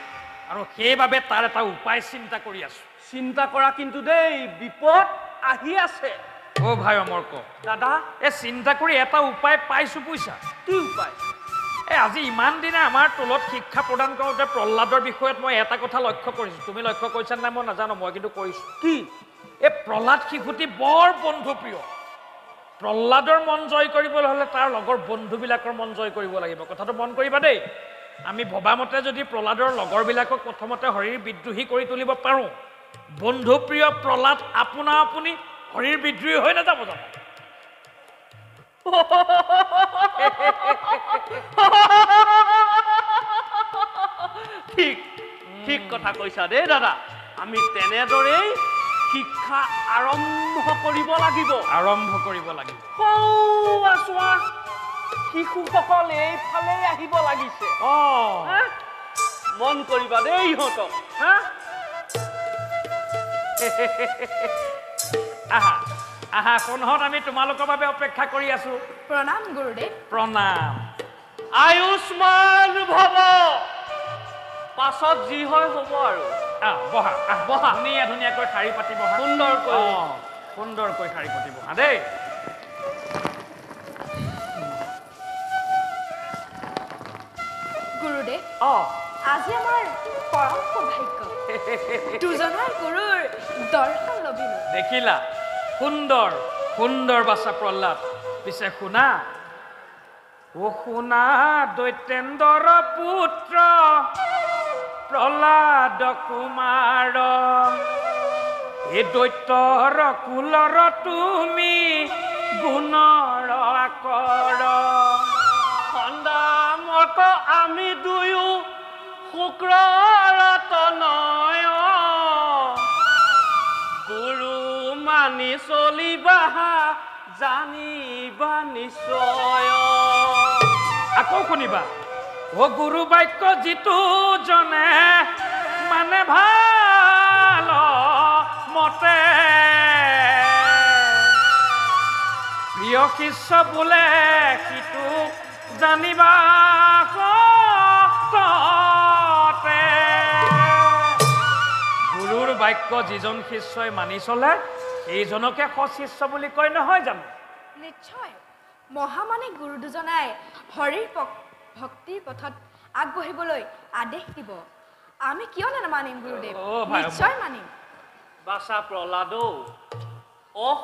আৰু সেইবাবে তাৰ এটা উপায় চিন্তা কৰি আছো চিন্তা কৰা কিন্তু দেই বিপদ আহি আছে ও ভাই অমৰ্ক দাদা এই চিন্তা কৰি এটা উপায় পাইছো পইচা কি উপায় আজি ইমান দিনে আমাৰ তলত শিক্ষা প্ৰদান কৰোঁতে প্ৰহ্লাদৰ বিষয়ত মই এটা কথা লক্ষ্য কৰিছো তুমি লক্ষ্য কৰিছা নাই মই নাজানো মই কিন্তু কৰিছো কি এই প্ৰহ্লাদ শিশুটি বৰ বন্ধুপ্ৰিয় প্ৰহ্লাদৰ মন জয় কৰিবলৈ হ'লে তাৰ লগৰ বন্ধুবিলাকৰ মন জয় কৰিব লাগিব কথাটো মন কৰিবা দেই আমি ভবামতে যদি প্ৰহ্লাদৰ লগৰবিলাকক প্ৰথমতে হৰিৰ বিদ্ৰোহী কৰি তুলিব পাৰোঁ বন্ধুপ্ৰিয় প্ৰহ্লাদ আপোনা আপুনি হৰিৰ বিদ্ৰোহী হৈ নাযাব জানো ঠিক কথা কৈছা দেই দাদা আমি তেনেদৰেই শিক্ষা আৰম্ভ কৰিব লাগিব শিশুসকল এইফালে আহিব লাগিছে মন কৰিবা দেই ইহঁতক আহা আহা কোনহত আমি তোমালোকৰ বাবে অপেক্ষা কৰি আছো প্ৰণাম গুৰুদেৱ প্ৰণাম আয়ুষ্মান ভৱ পাছত যি হয় হ'ব আৰু বহা বহা ধুনীয়াকৈ শাৰী পাতি বহা সুন্দৰকৈ শাৰী পাতি বহা দেই গুৰুদেৱ আজি আমাৰ পৰম সৌভাগ্য দুজনৰ গুৰুৰ দৰ্শন লভিলো দেখিলা সুন্দৰ বাচা প্ৰহ্লাদ পিছে শুনা শুনা দৈত্যেন্দ্ৰৰ পুত্ৰ প্ৰহ্লাদ কুমাৰ এই দৈত্যৰ কুলৰ তুমি গুণৰ আকৰ সন্দামক আমি দুয়ো শুক্ৰৰ তনয় গুৰু মানি চলিবা জানিবা নিশ্চয় আকৌ শুনিবা ও গুৰু বাক্য যিটো জনে মানে ভাল মতে প্ৰিয় শিষ্য বোলে সিটো জানিবা কতে গুৰুৰ বাক্য যিজন শিষ্যই মানি চলে সেইজনকে সৎশিষ্য বুলি কয় নহয় জানো নিশ্চয় মহামানী গুৰু দুজনাই হৰিৰ ভক্তিৰ পথত আগবাঢ়িবলৈ আদেশ দিব আমি কিয় নামানিম গুৰুদেৱ নিশ্চয় মানিম বাছা প্ৰহ্লাদ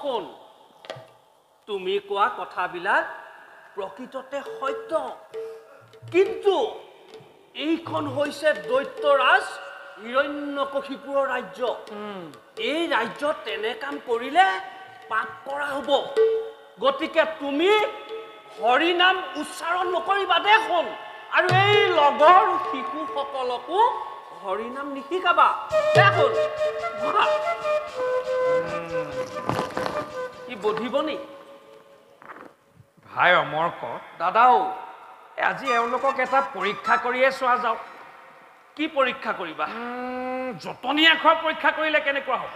শুন তুমি কোৱা কথাবিলাক প্ৰকৃততে সত্য কিন্তু এইখন হৈছে দৈত্যৰাজ হিৰণ্যকশিপুৰৰ ৰাজ্য এই ৰাজ্যত তেনে কাম কৰিলে পাপ কৰা হ'ব গতিকে তুমি হৰি নাম উচ্চাৰণ নকৰিবা দেখোন আৰু এই লগৰ শিশুসকলকো হৰি নাম নিশিকাবা দেখোন কি বধিব নি ভাই অমৰ্ক দাদাও আজি এওঁলোকক এটা পৰীক্ষা কৰিয়ে চোৱা যাওক কি পৰীক্ষা কৰিবা জটনি আখৰ পৰীক্ষা কৰিলে কেনেকুৱা হ'ব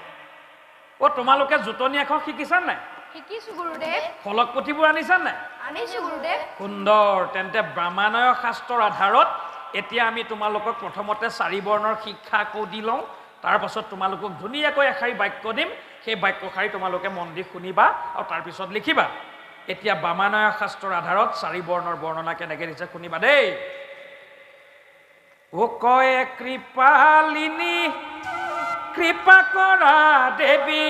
তোমালোকে জটনি আখৰ শিকিছা নাই শিকিছো গুৰুদেৱ ফলক পুথিবোৰ আনিছা নাই আনিছো গুৰুদেৱ সুন্দৰ তেন্তে ব্ৰাহ্মণয় শাস্ত্ৰৰ আধাৰত এতিয়া আমি তোমালোকক প্ৰথমতে 4 বৰ্ণৰ শিক্ষা আকৌ দি লওঁ তাৰ পাছত তোমালোকক ধুনীয়াকৈ এষাৰি বাক্য দিম সেই বাক্যষাৰি তোমালোকে মন দি শুনিবা আৰু তাৰ পিছত লিখিবা এতিয়া ব্ৰাহ্মণয় শাস্ত্ৰৰ আধাৰত 4 বৰ্ণৰ বৰ্ণনা কেনেকৈ দিছে শুনিবা দেই ও কয় কৃপালিনী কৃপা কৰা দেৱী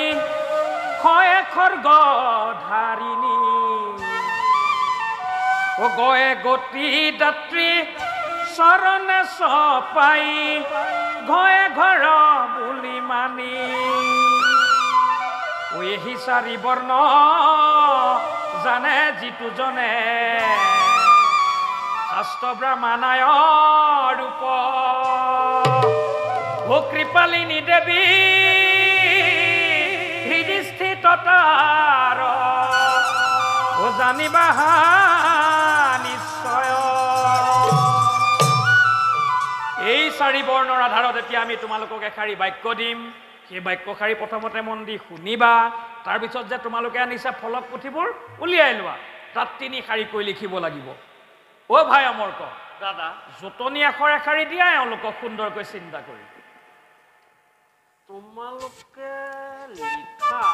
হয় খৰ্গধাৰিণী ও গয়ে গতি দাত্ৰী চৰণে চপাই ঘয়ে ঘৰ বুলি মানি ও এহি 4 বৰ্ণ জানে যিটো জনে শাস্ত্ৰ ব্ৰাহ্মণায় ৰূপ ও কৃপালিনী দেৱী হৃদিস্থিততাৰ ও জানিবা নিশ্চয় এই 4 বৰ্ণৰ আধাৰত এতিয়া আমি তোমালোকক এষাৰি বাক্য দিম সেই বাক্যষাৰি প্ৰথমতে মন দি শুনিবা তাৰপিছত যে তোমালোকে আনিছা ফলক পুথিবোৰ উলিয়াই লোৱা তাত 3 শাৰীকৈ লিখিব লাগিব ও ভাই অমৰ্ক দাদা জটনি আখৰ এষাৰি দিয়া এওঁলোকক সুন্দৰকৈ চিন্তা কৰি তোমালোকে লিখা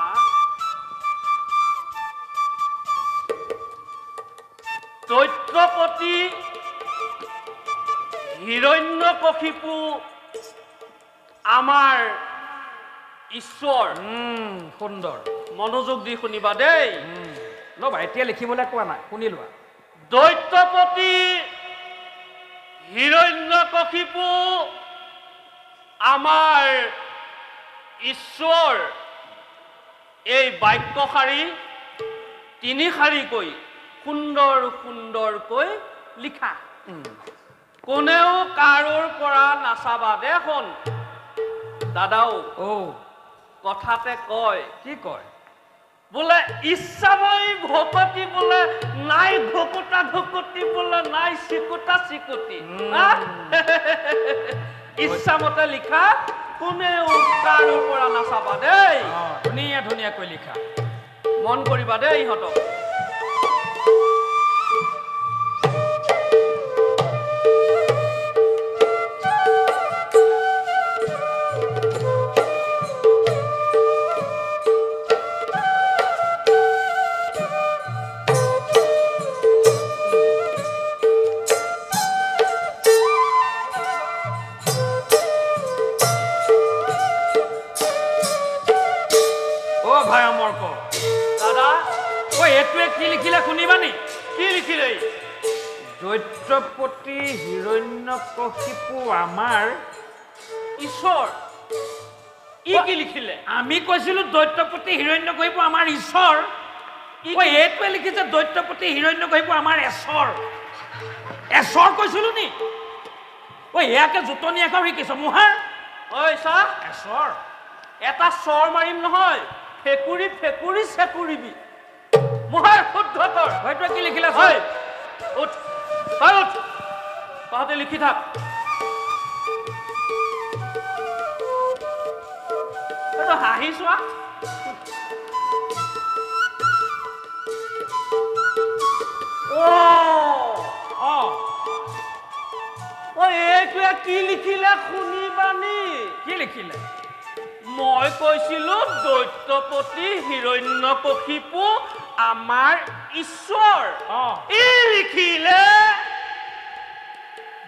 দৈত্যপতি হিৰণ্যকশিপু আমাৰ ঈশ্বৰ সুন্দৰ মনোযোগ দি শুনিবা দেই ল'বা এতিয়া লিখিবলৈ কোৱা নাই শুনি লোৱা দৈত্যপতি হিৰণ্যকশিপু আমাৰ ঈশ্বৰ এই বাক্যষাৰি 3 শাৰীকৈ সুন্দৰ সুন্দৰকৈ লিখা কোনেও কাৰোৰ পৰা নাচাবা দেখোন দাদাও কথাতে কয় কি কয় বোলে ইচ্ছাময় ভকতি বোলে নাই ভকতা ভকতি বোলে নাই চিকুতা চিকুতি ইচ্ছামতে লিখা কোনেও কাৰোৰ পৰা নাচাবা দেই ধুনীয়া ধুনীয়াকৈ লিখা মন কৰিবা দেই ইহঁতক দৈত্যপতি হিৰণ্যকশিপু আমাৰ ঈশ্বৰ কি লিখিলে আমি কৈছিলো দৈত্যপতি হিৰণ্যকশিপু আমাৰ ঈশ্বৰ এইটোৱে লিখিছে দৈত্যপতি হিৰণ্যকশিপু আমাৰ এছৰ কৈছিলো নি ইয়াকে জোটনি এখন শিকিছ মোহাৰ ঐ চা এছৰ এটা চৰ মাৰিম নহয় ফেকুৰি ফেকুৰি চেকুৰিবি মোহাৰ শুদ্ধ কৰ হয়তো কি লিখিলে ঐ উঠ তই উঠ তহঁতে লিখি থাক তই হাঁহি চোৱা এইটোৱে কি লিখিলে শুনিবানি কি লিখিলে মই কৈছিলো দৈত্যপতি হিৰণ্যকশিপু আমাৰ ঈশ্বৰ ই লিখিলে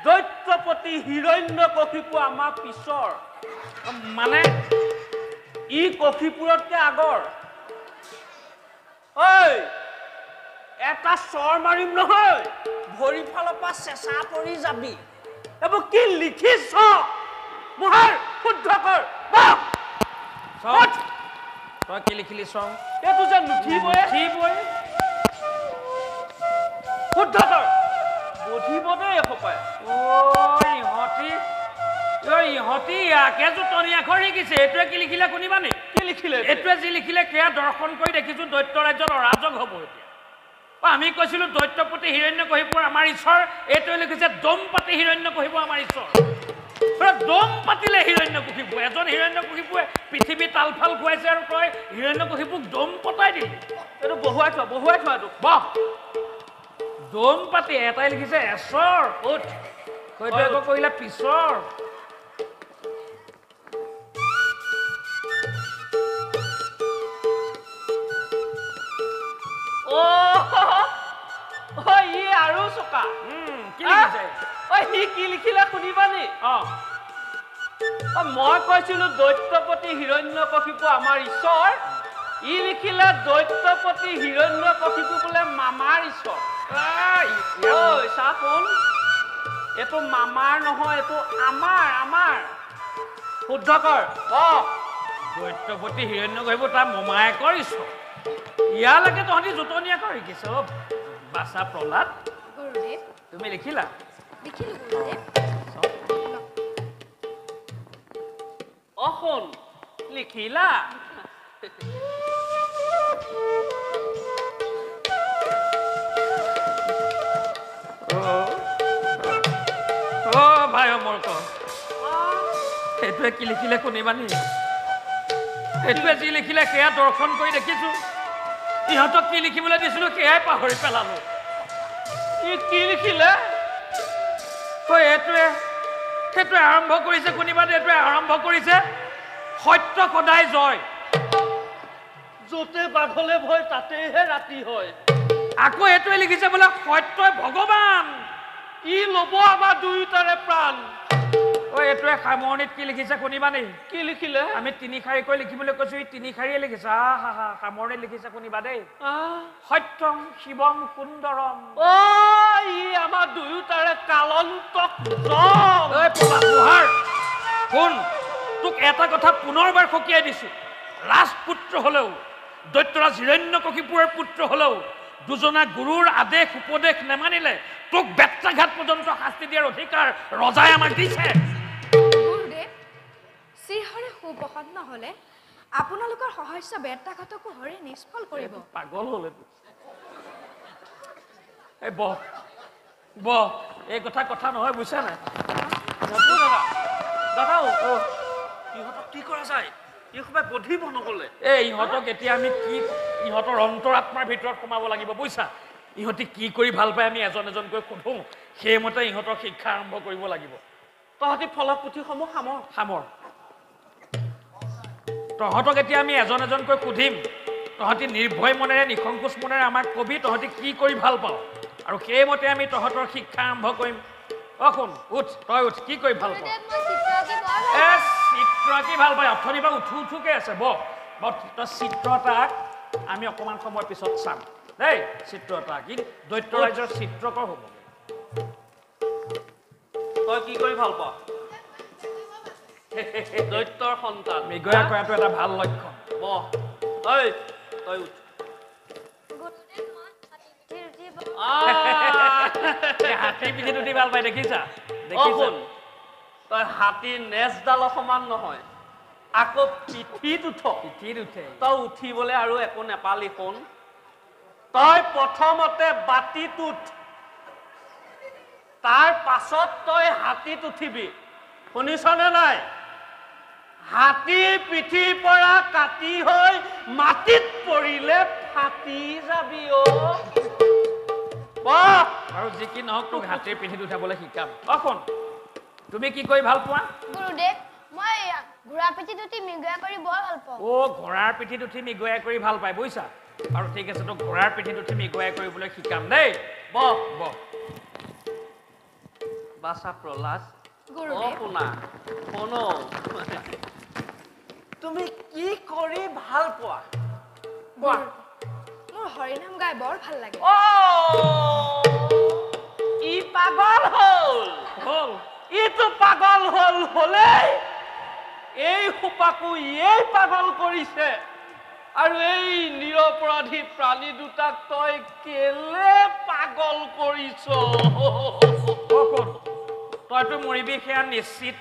দৈত্যপতি হিৰণ্যকশিপু আমাৰ পিছৰ মানে ই কশিপুৰতকে আগৰ ঐ এটা চৰ মাৰিম নহয় ভৰি ফালৰ পৰা চেঁচা পৰি যাবি এইবোৰ কি লিখিছ মোহাৰ শুদ্ধ কৰ তই কি লিখিলি চং এইটো যে নুঠিবই শুদ্ধ কৰ বুধিব দেই এসোপাই ইহঁতি ইয়াকে জোটনি আখৰ শিকিছে এইটোৱে কি লিখিলে শুনিবানি কি লিখিলে এইটোৱে যি লিখিলে সেয়া দৰ্শন কৰি দেখিছো দৈত্য ৰাজ্যত অৰাজক হ'ব এতিয়া আমি কৈছিলো দৈত্যপতি হিৰণ্যকশিপু আমাৰ ঈশ্বৰ এইটোৱে লিখিছে দমপাতি হিৰণ্যকশিপু আমাৰ ঈশ্বৰ দম পাতিলে হিৰণ্যকশিপু এজন হিৰণ্যকশিপুৱে পৃথিৱী তালফাল খুৱাইছে আৰু তই হিৰণ্যকশিপুক দম পতাই দিলি এইটো বহুৱাই থোৱা এইটো বাহ দম পাতি এটাই লিখিছে এছৰ উঠ হয়তো একো কৰিলে পিছৰ ই আৰু চোকা কি লিখিছে সি কি লিখিলে শুনিবানি মই কৈছিলো দৈত্যপতি হিৰণ্যকশিপু আমাৰ ঈশ্বৰ ই লিখিলে দৈত্যপতি হিৰণ্যকশিপু বোলে মামাৰ ঈশ্বৰ ঐ চা কোন এইটো মামাৰ নহয় এইটো আমাৰ শুদ্ধ কৰ দৈত্যপতি হিৰণ্যকশিপু তাৰ মোমায়েকৰ ঈশ্বৰ ইয়ালৈকে তহঁতি জোটনি আখৰ শিকিছ বাছা প্ৰহ্লাদ গুৰুদেৱ তুমি লিখিলা লিখিলো গুৰুদেৱ শুন লিখিলা ভাই অমৰ সেইটোৱে কি লিখিলে শুনিবানি সেইটোৱে যি লিখিলে সেয়া দৰ্শন কৰি দেখিছো ইহঁতক কি লিখিবলৈ দিছিলো সেয়াই পাহৰি পেলালো ই কি লিখিলে সেইটোৱে আৰম্ভ কৰিছে শুনিবানি এইটোৱে আৰম্ভ কৰিছে সত্য সদায় জয় য'তে বাঘলে ভয় তাতেহে ৰাতি হয় আকৌ এইটোৱে লিখিছে বোলে সত্যই ভগৱান ই ল'ব আমাৰ দুয়োটাৰে প্ৰাণ এইটোৱে সামৰণিত কি লিখিছে শুনিবানি কি লিখিলে আমি তিনি শাৰীকৈ লিখিবলৈ কৈছো ই তিনি শাৰীয়ে লিখিছে সামৰণিত লিখিছে শুনিবা দেই সত্যম শিৱম সুন্দৰম ই আমাৰ দুয়োটাৰে কালন্তক শুন তোক এটা কথা পুনৰবাৰ সকীয়াই দিছো ৰাজপুত্ৰ হলেও দৈত্যৰাজ হিৰণ্যকশিপুৰৰ পুত্ৰ হলেও দুজনা গুৰুৰ আদেশ উপদেশ নেমানিলে তোক বেত্ৰাঘাত পৰ্যন্ত শাস্তি দিয়াৰ অধিকাৰ ৰজাই আমাক দিছে গুৰুদেৱ শ্ৰীহৰে সুপ্ৰসন্ন হলে আপোনালোকৰ সহস্য বেত্ৰাঘাতকো হৰে নিষ্ফল কৰিব পাগল হলে এই ব এই কথা নহয় বুজিছা নাই দাদা ইহঁতক কি কৰা যায় ইহঁতে বধিব নকলে ইহঁতক এতিয়া আমি কি ইহঁতৰ অন্তৰাত্মাৰ ভিতৰত সোমাব লাগিব বুজিছা ইহঁতি কি কৰি ভাল পায় আমি এজন এজনকৈ সোধো সেইমতে ইহঁতৰ শিক্ষা আৰম্ভ কৰিব লাগিব তহঁতি ফলপুথিসমূহ সামৰ তহঁতক এতিয়া আমি এজন এজনকৈ সুধিম তহঁতি নিৰ্ভয় মনেৰে নিসংকোচ মনেৰে আমাক কবি তহঁতি কি কৰি ভাল পাওঁ আৰু সেইমতে আমি তহঁতৰ শিক্ষা আৰম্ভ কৰিম শুন উঠ তই উঠ কি কৰি ভাল পাওঁ চিত্ৰ কি ভাল পায় অথনিৰ পৰা উঠোকে আছে তই চিত্ৰ এটা আমি অকণমান সময় পিছত চাম দেই চিত্ৰ এটা কি দৈত্য ৰাজ্যৰ চিত্ৰকৰ হ'ব তই কি কৰি ভাল পাওঁ দৈত্যৰ সন্তান মৃগয়া কৰাটো এটা ভাল লক্ষণ বহ ঐ তই উঠ হাতীৰ পিঠিত উঠি ভাল পাই দেখিছা শুন তই হাতীৰ নেজডালৰ সমান নহয় আকৌ পিঠিত উঠ পিঠিত উঠে তই উঠিবলৈ আৰু একো নেপালি শুন তই প্ৰথমতে বাতিত উঠ তাৰ পাছত তই হাতীত উঠিবি শুনিছনে নাই হাতীৰ পিঠিৰ পৰা কাটি হৈ মাটিত পৰিলে ফাটি যাবি আৰু যি কি নহওক তোক হাতীৰ পিঠিত উঠাবলৈ শিকাম শুন তুমি কি কৰি ভাল পোৱা গুৰুদেৱ মই ঘোঁৰাৰ পিঠিত উঠি মৃগয়া কৰি বৰ ভাল পাওঁ ঘোঁৰাৰ পিঠিত উঠি মৃগয়া কৰি ভাল পাই বুজিছা আৰু ঠিক আছে তোক ঘোঁৰাৰ পিঠিত উঠি মৃগয়া কৰিবলৈ শিকাম দেই বহ বহ বাছা প্ৰহ্লাদ গুৰুদেৱ শুনা শুনো তুমি কি কৰি ভাল পোৱা মোৰ হৰিনাম গাই বৰ ভাল লাগে ই পাগল হ'ল ইটো পাগল হলে এই সোপাকো ইয়েই পাগল কৰিছে আৰু এই নিৰপৰাধী প্ৰাণী দুটাক তই কেলে পাগল কৰিছ তইতো মৰিবি সেয়া নিশ্চিত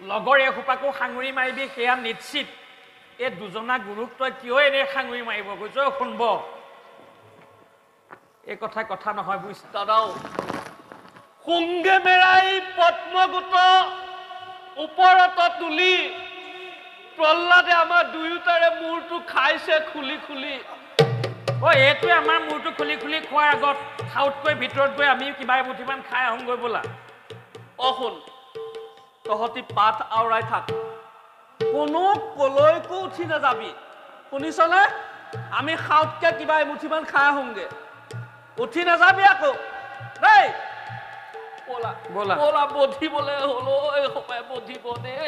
লগৰ এই সোপাকো সাঙুৰি মাৰিবি সেয়া নিশ্চিত এই দুজনা গুৰুক তই কিয় এনে সাঙুৰি মাৰিব গৈছ শুনব এই কথা নহয় বুজিছা দাদাও শুংগে মেৰাই পদ্মগুট ওপৰত তুলি প্ৰহ্লাদে আমাৰ দুয়োটাৰে মূৰটো খাইছে খুলি খুলি এইটোৱে আমাৰ মূৰটো খুলি খুলি খোৱাৰ আগত খাউতকৈ ভিতৰত গৈ আমি কিবা এমুঠিমান খাই আহোঁগৈ বোলা শুন তহঁতি পাঠ আওৰাই থাক কোনো কলৈকো উঠি নাযাবি শুনিছনে আমি খাউতকে কিবা এমুঠিমান খাই আহোঁগে উঠি নাযাবি আকৌ দেই বলা বধিবলৈ হলো এই সপাই বধিব দেই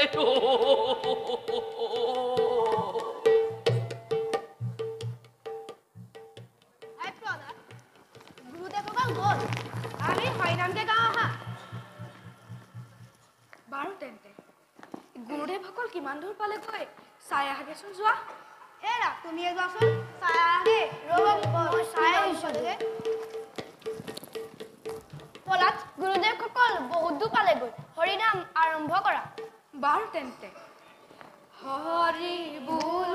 গুৰুদেৱসকল গ'ল আমি হৰিনামকে গাওঁ আহা বাৰু তেন্তে গুৰুদেৱসকল কিমান দূৰ পালেগৈ চাই আহাগেচোন যোৱা এৰা তুমিয়ে যোৱাচোন চাই আহাগে ৰ'ব মই চাই আহিছোঁগে প্ৰহ্লাদ গুৰুদেৱসকল বহুত দূৰ পালেগৈ হৰিনাম আৰম্ভ কৰা বাৰু তেন্তে হৰি বোল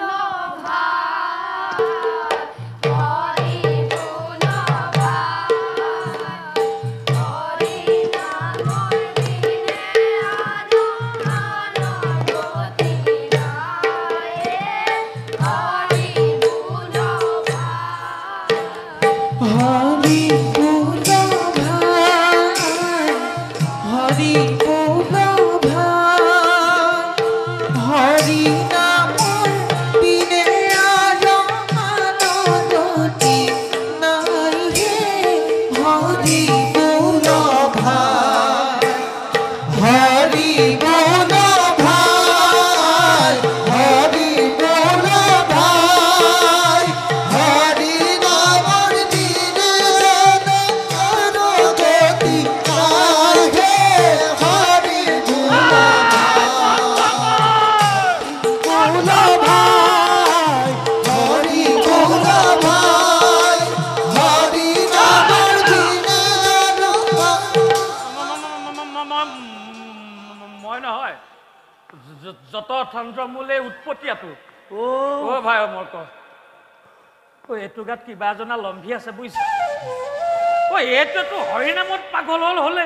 যত তন্ত্ৰমূলে উৎপত্তিয়াটো ভাই মোৰ এইটো গাত কিবা এজনা লম্ভি আছে বুজিছা এইটোতো হৰিনামত পাগল হলে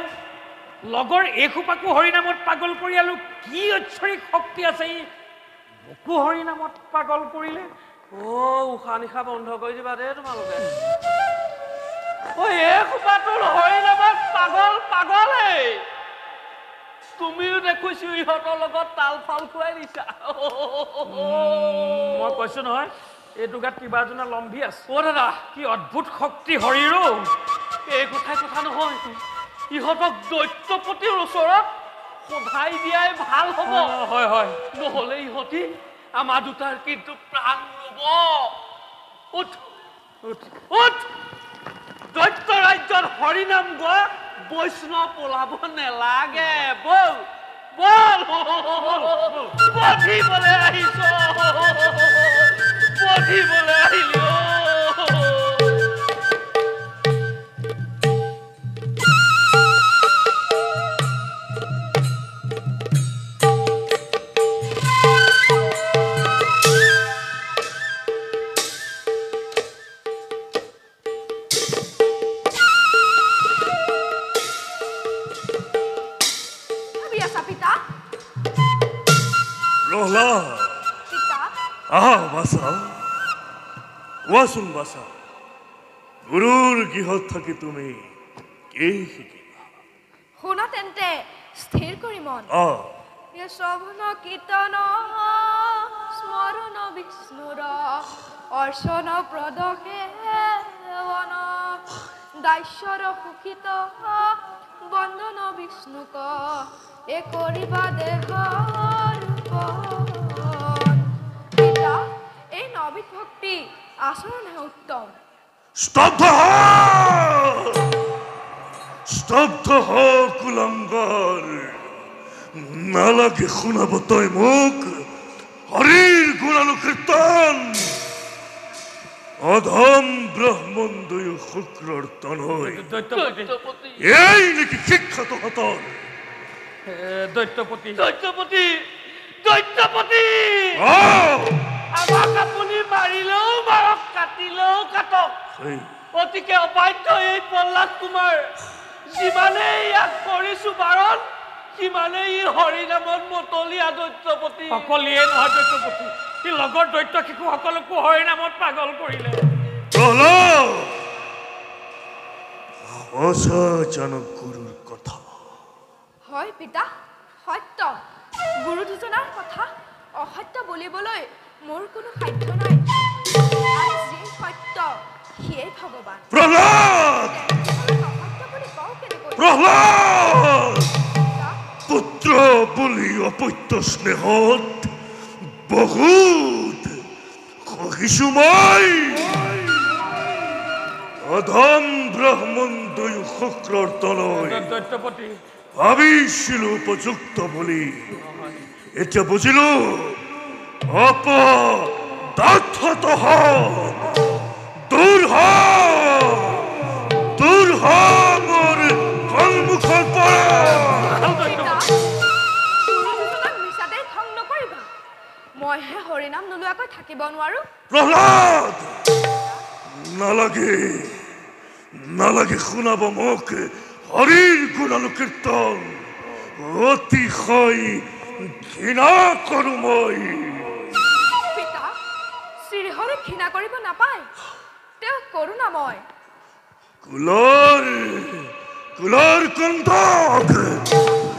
লগৰ এইসোপাকো হৰিনামত পাগল কৰিয়ালো কি ঐশ্বৰিক শক্তি আছে ই মোকো হৰিনামত পাগল কৰিলে উশাহ নিশা বন্ধ কৰি দিবা দেই তোমালোকে এইসোপাটোৰ হৰিনামত পাগলে তুমিও দেখুছো ইহঁতৰ লগত তাল ফাল খুৱাই দিছা মই কৈছো নহয় এইটো গাত কিবা এজনা লম্ভি আছে দাদা কি অদ্ভুত শক্তি হৰিৰো এই কথা নহয় ইহঁতক দৈত্যপতিৰ ওচৰত সদাই দিয়াই ভাল হ'ব হয় নহ'লে ইহঁতি আমাৰ দুটাৰ কিন্তু প্ৰাণ ল'ব উঠ দৈত্য ৰাজ্যত হৰিনাম গোৱা বৈষ্ণৱ পলাব নেলাগে বল বল পঢ়িবলৈ আহিছ পঢ়িবলৈ আহিলি প্ৰহ্লাদ আহা বাসা কোৱাচোন বাসা গুৰুৰ গৃহত থাকি তুমি কি শিকিলা শুনা তেন্তে স্থিৰ কৰি মন শ্ৰৱণ কীৰ্তন স্মৰণ বিষ্ণুৰ অৰ্চন প্ৰদশে দাস্যৰ সুখিত বন্দন বিষ্ণুক এ কৰিবা দেহৰ পিতা এই নবিত ভক্তি আচৰণহে উত্তম স্তব্ধ হ কুলঙ্গার নালাগে শুনাব তই মোক হরির গুণানুকীর্তন অধম ব্রহ্মন্দয় শুক্রর তনয় এই নাকি শিক্ষা তহতর দৈত্যপতি দৈত্যপতি দৈত্যপতি আমাক আপুনি মাৰিলেও মাৰক কাটিলেও কাটক অতিকে অবাধ্য এই প্ৰহ্লাদ কুমাৰ যিমানেই ইয়াক কৰিছো বাৰণ সিমানেই ই হৰি নামত মতলীয়া দৈত্যপতি সকলিয়ে নহয় দৈত্যপতি সি লগৰ দৈত্য শিশু সকলকো হৰি নামত পাগল কৰিলে অসাচানক গুৰুৰ কথা হয় পিতা সত্য গুৰু দুজনাৰ কথা অসত্য বুলিবলৈ মোৰ কোনো সাধ্য নাই আৰু যি সত্য সিয়েই ভগৱান প্রহ্লাদ অসত্য বুলি কওঁ কেনেকৈ প্রহ্লাদ পুত্র বলি অপত্য স্নেহত বহুত কহিছো মই অধম ব্রহ্মন্দয় শুক্রর তনয় দৈত্যপতি ভাবিছিলো উপযুক্ত বলি এতিয়া বুঝিলো অপদার্থত দূর মোর সন্মুখৰ পৰা মিছাতেই খং নকৰিবা মইহে হৰিনাম নোলোৱাকৈ থাকিব নোৱাৰো প্ৰহ্লাদ নালাগে শুনাব মোক হৰিৰ গুণানুকীৰ্তন অতিশয় ঘৃণা কৰো মই পিতা শ্ৰীহৰি ঘৃণা কৰিব নাপায় তেওঁ কৰোণাময় কুলৰ কন্ধক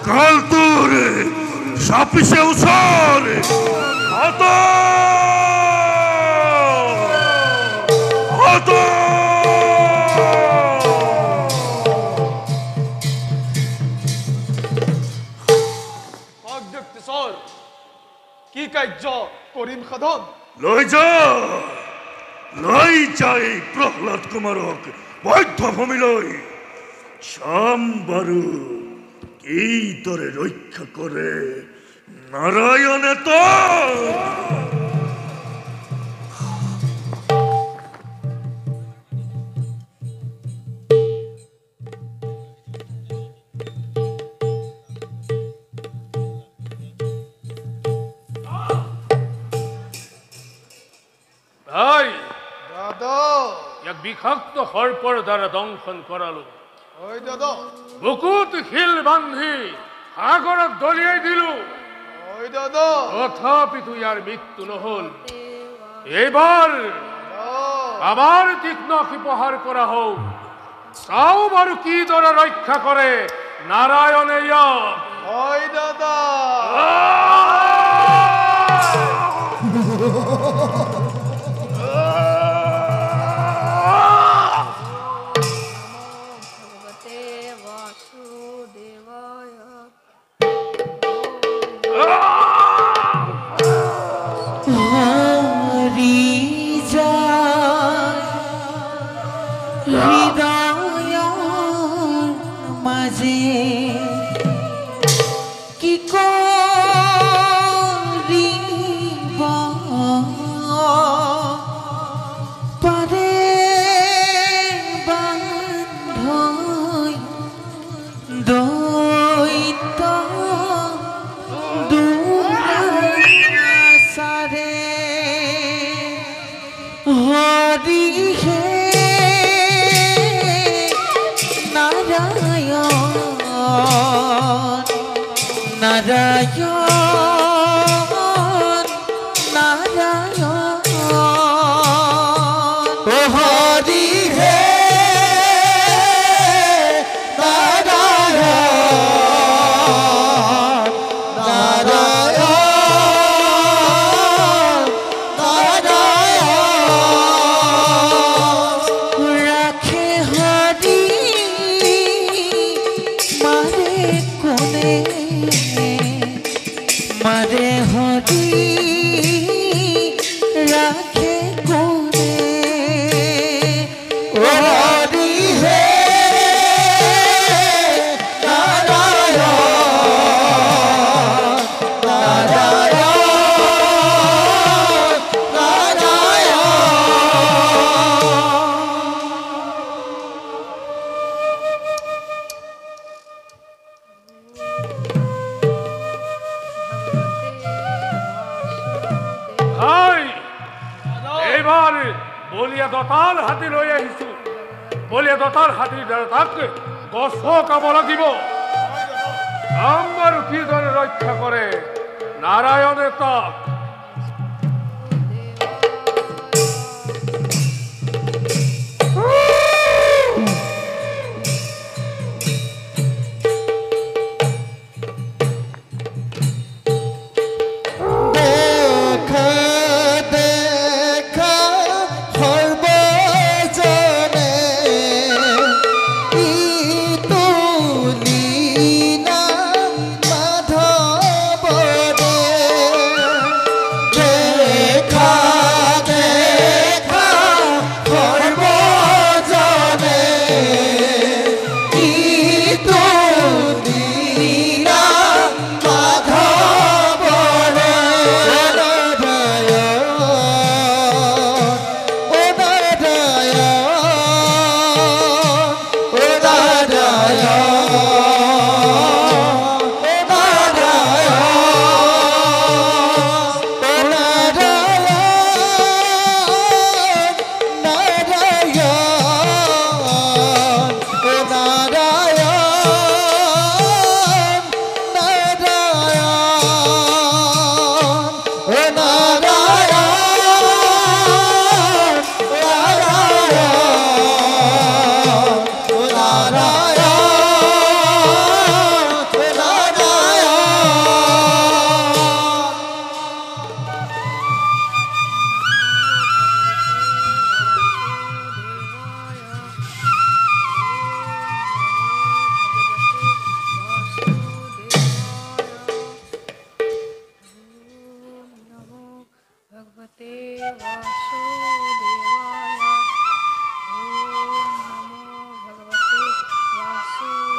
কালটোৰ চাপিছে ওচৰ কি কাৰ্য কৰিম সাধন লৈ যায় প্ৰহ্লাদ কুমাৰক বৈধ ভূমিলৈ চাম বাৰু কিদৰে ৰক্ষা কৰে নাৰায়ণে তো ইয়াক বিষাক্ত সৰ্পৰ দ্বাৰা দংশন কৰালো বুকুত শিল বান্ধি সাগৰত দলিয়াই দিলো তথাপিতো ইয়াৰ মৃত্যু নহল এইবাৰ আমাৰ তীক্ষ্ণ ক্ষিপ্ৰহাৰ কৰা হওক চাও বাৰু কিদৰে ৰক্ষা কৰে নাৰায়ণে ইয়াক কি তারে হরি হে নারায়ণ নারায়ণ নারায়ণ ও হরি হে নারায়ণ নারায়ণ নারায়ণ রাখে হরি মারে কোনে মারে হরি রাখে কোনে ও হরি হে নারায়ণ নারায়ণ হাই এইবাৰ বলিয়া দতাল হাতী লৈ আহিছো বলিয়া দতাল হাতীৰ দ্বাৰা তাক গছ কাব লাগিব আমাৰ কিদৰে ৰক্ষা কৰে নাৰায়ণে তাক দেখা দেখা সৰ্বজনে ইতুলিনা মাধবৰে দেখা দেখা সৰ্বজনে ইতুলিনা মাধবৰে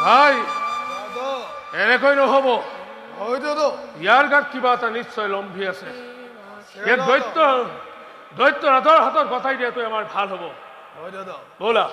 ভাই এনেকৈ নহ'ব ইয়াৰ গাত কিবা এটা নিশ্চয় লম্ভি আছে ইয়াত দৈত্যৰাজৰ হাতত গতাই দিয়াটো আমাৰ ভাল হ'ব ব'লা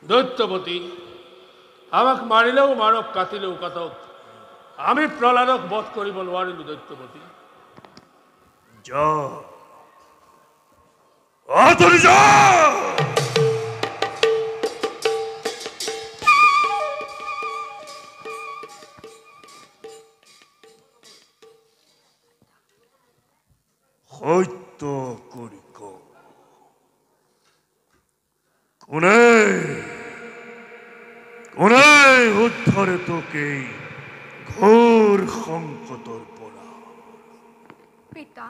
দৈত্যপতি আমাক মাৰিলেও মাৰক কাটিলেও কাটক আমি প্ৰহ্লাদক বধ কৰিব নোৱাৰিলো দৈত্যপতি যা আতৰি যা সত্য কৰি কওঁ কোনে কোনে উদ্ধাৰে তোকে ঘোৰ সংকটৰ পৰা পিতা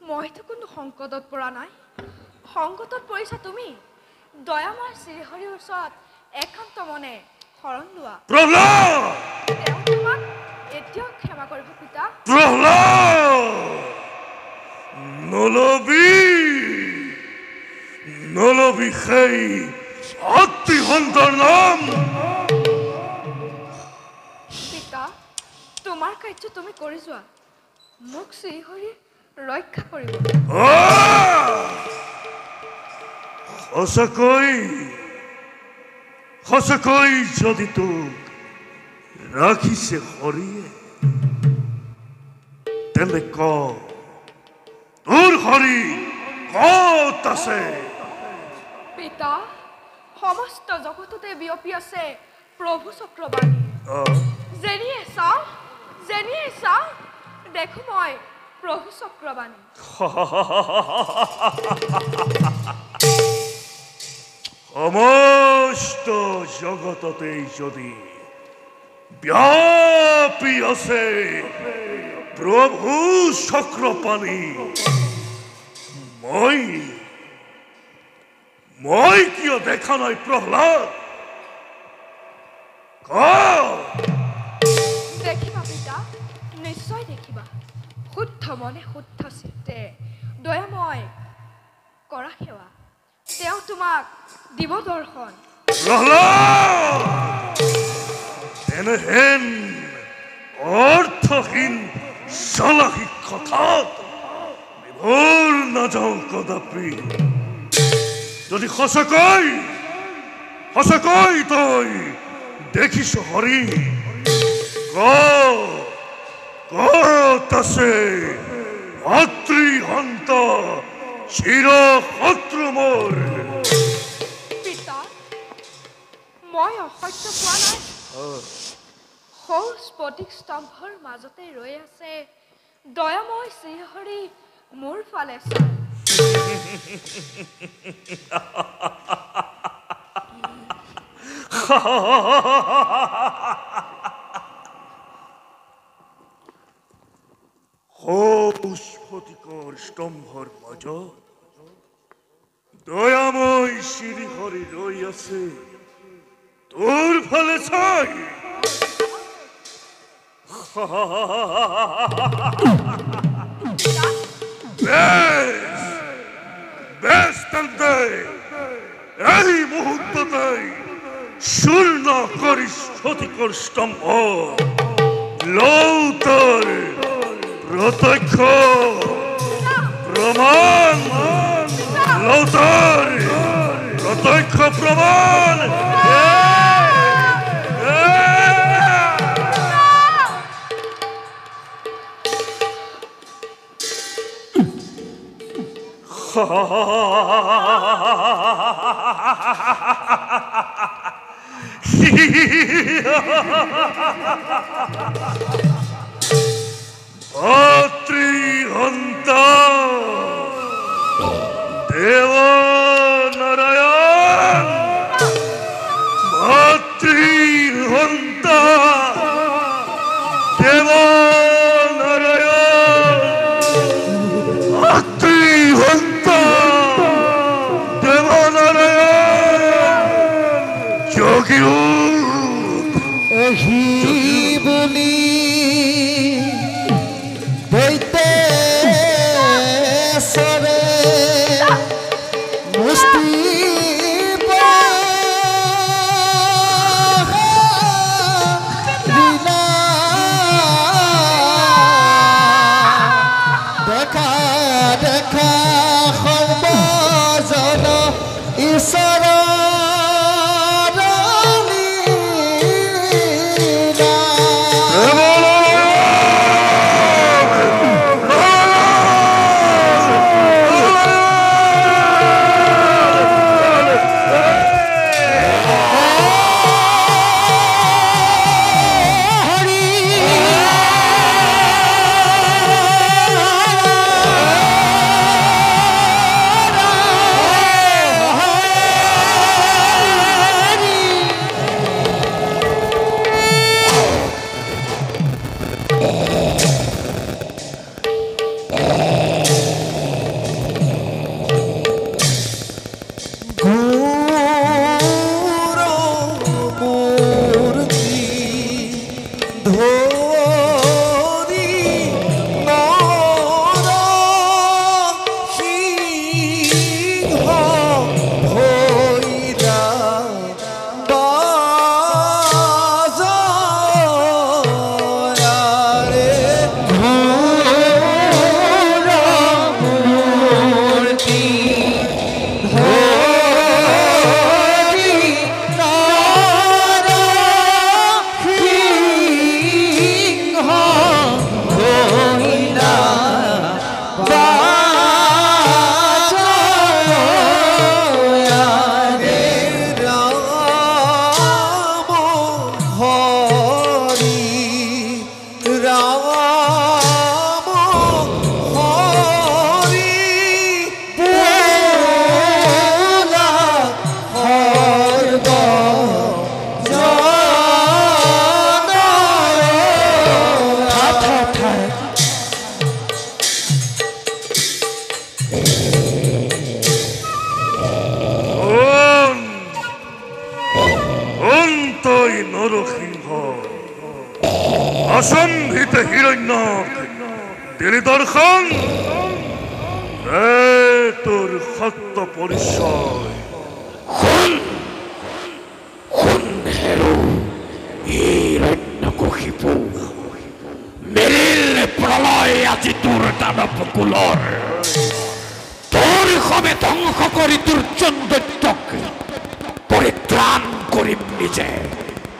মইতো কোনো সংকটত পৰা নাই সংকটত পৰিছা তুমি দয়াময় শ্ৰীহৰিৰ ওচৰত একান্ত মনে শৰণ লোৱা প্ৰহ্লাদ তেওঁ তোমাক এতিয়াও ক্ষমা কৰিব পিতা প্ৰহ্লাদ নলবি সেই অতিহন্তৰ নাম পিতা তোমাৰ কাৰ্য তুমি কৰি যোৱা মোক শ্ৰীহৰি ৰক্ষা কৰিব সঁচাকৈ যদি তোক ৰাখিছে হৰিয়ে তেন্তে তোৰ হৰি ক'ত আছে পিতা সমস্ত জগততে বিয়পি আছে প্ৰভু চক্ৰবাণী যেনিয়ে চাওঁ দেখো মই প্ৰভু চক্ৰবাণী সমস্ত জগততেই যদি ব্যাপী আছে প্ৰভু চক্ৰপাণী মই কিয় দেখা নাই প্ৰহ্লাদ দেখিবা পিতা নিশ্চয় দেখিবা শুদ্ধ মনে শুদ্ধ চিত্তে দয়াময় কৰা সেৱা তেওঁ তোমাক দিব দৰ্শন প্ৰহ্লাদ এনেহেন অৰ্থহীন চালাকি কথাত বিভোৰ নাযাওঁ কদাপি যদি সঁচাকৈ তই দেখিছ হৰি ক'ত আছে ভাতৃহন্ত চিৰ শত্ৰু মোৰ পিতা মই অসত্য পোৱা নাই সৌ স্ফটিক স্তম্ভৰ মাজতে ৰৈ আছে দয়াময় শ্ৰীহৰি মোৰ ফালে চাই স্ফটিকৰ স্তম্ভৰ মাজত দয়াময় শ্ৰীহৰি ৰৈ আছে তোৰ ফালে চাই বেশ তেন্তে এই মুহূৰ্ততে চূৰ্ণ কৰি স্ফটিকৰ স্তম্ভ লৌতৰ প্ৰত্যক্ষ প্ৰমাণ লৌতৰ প্ৰত্যক্ষ প্ৰমাণ ভাতৃহন্তা দেব নাৰায়ণ ভাতৃহন্তা দেব নাৰায়ণ ভাতৃহন্তা দেব নাৰায়ণ যোগী বুলি দৈতেশ্বৰে মুষ্টি দেখা দেখা সৰ্বজন ঈশ্বৰ অসম্ভিত হিৰণ্যক দিলি দৰ্শন তোৰ সত্য পৰিচয়। হিৰণ্যকশিপু মেৰিল প্ৰলয় আজি তোৰ দানৱ কুলৰ তোৰ সবে ধ্বংস কৰি দুৰ্জন দৈত্যক পৰিত্ৰাণ কৰিম নিজে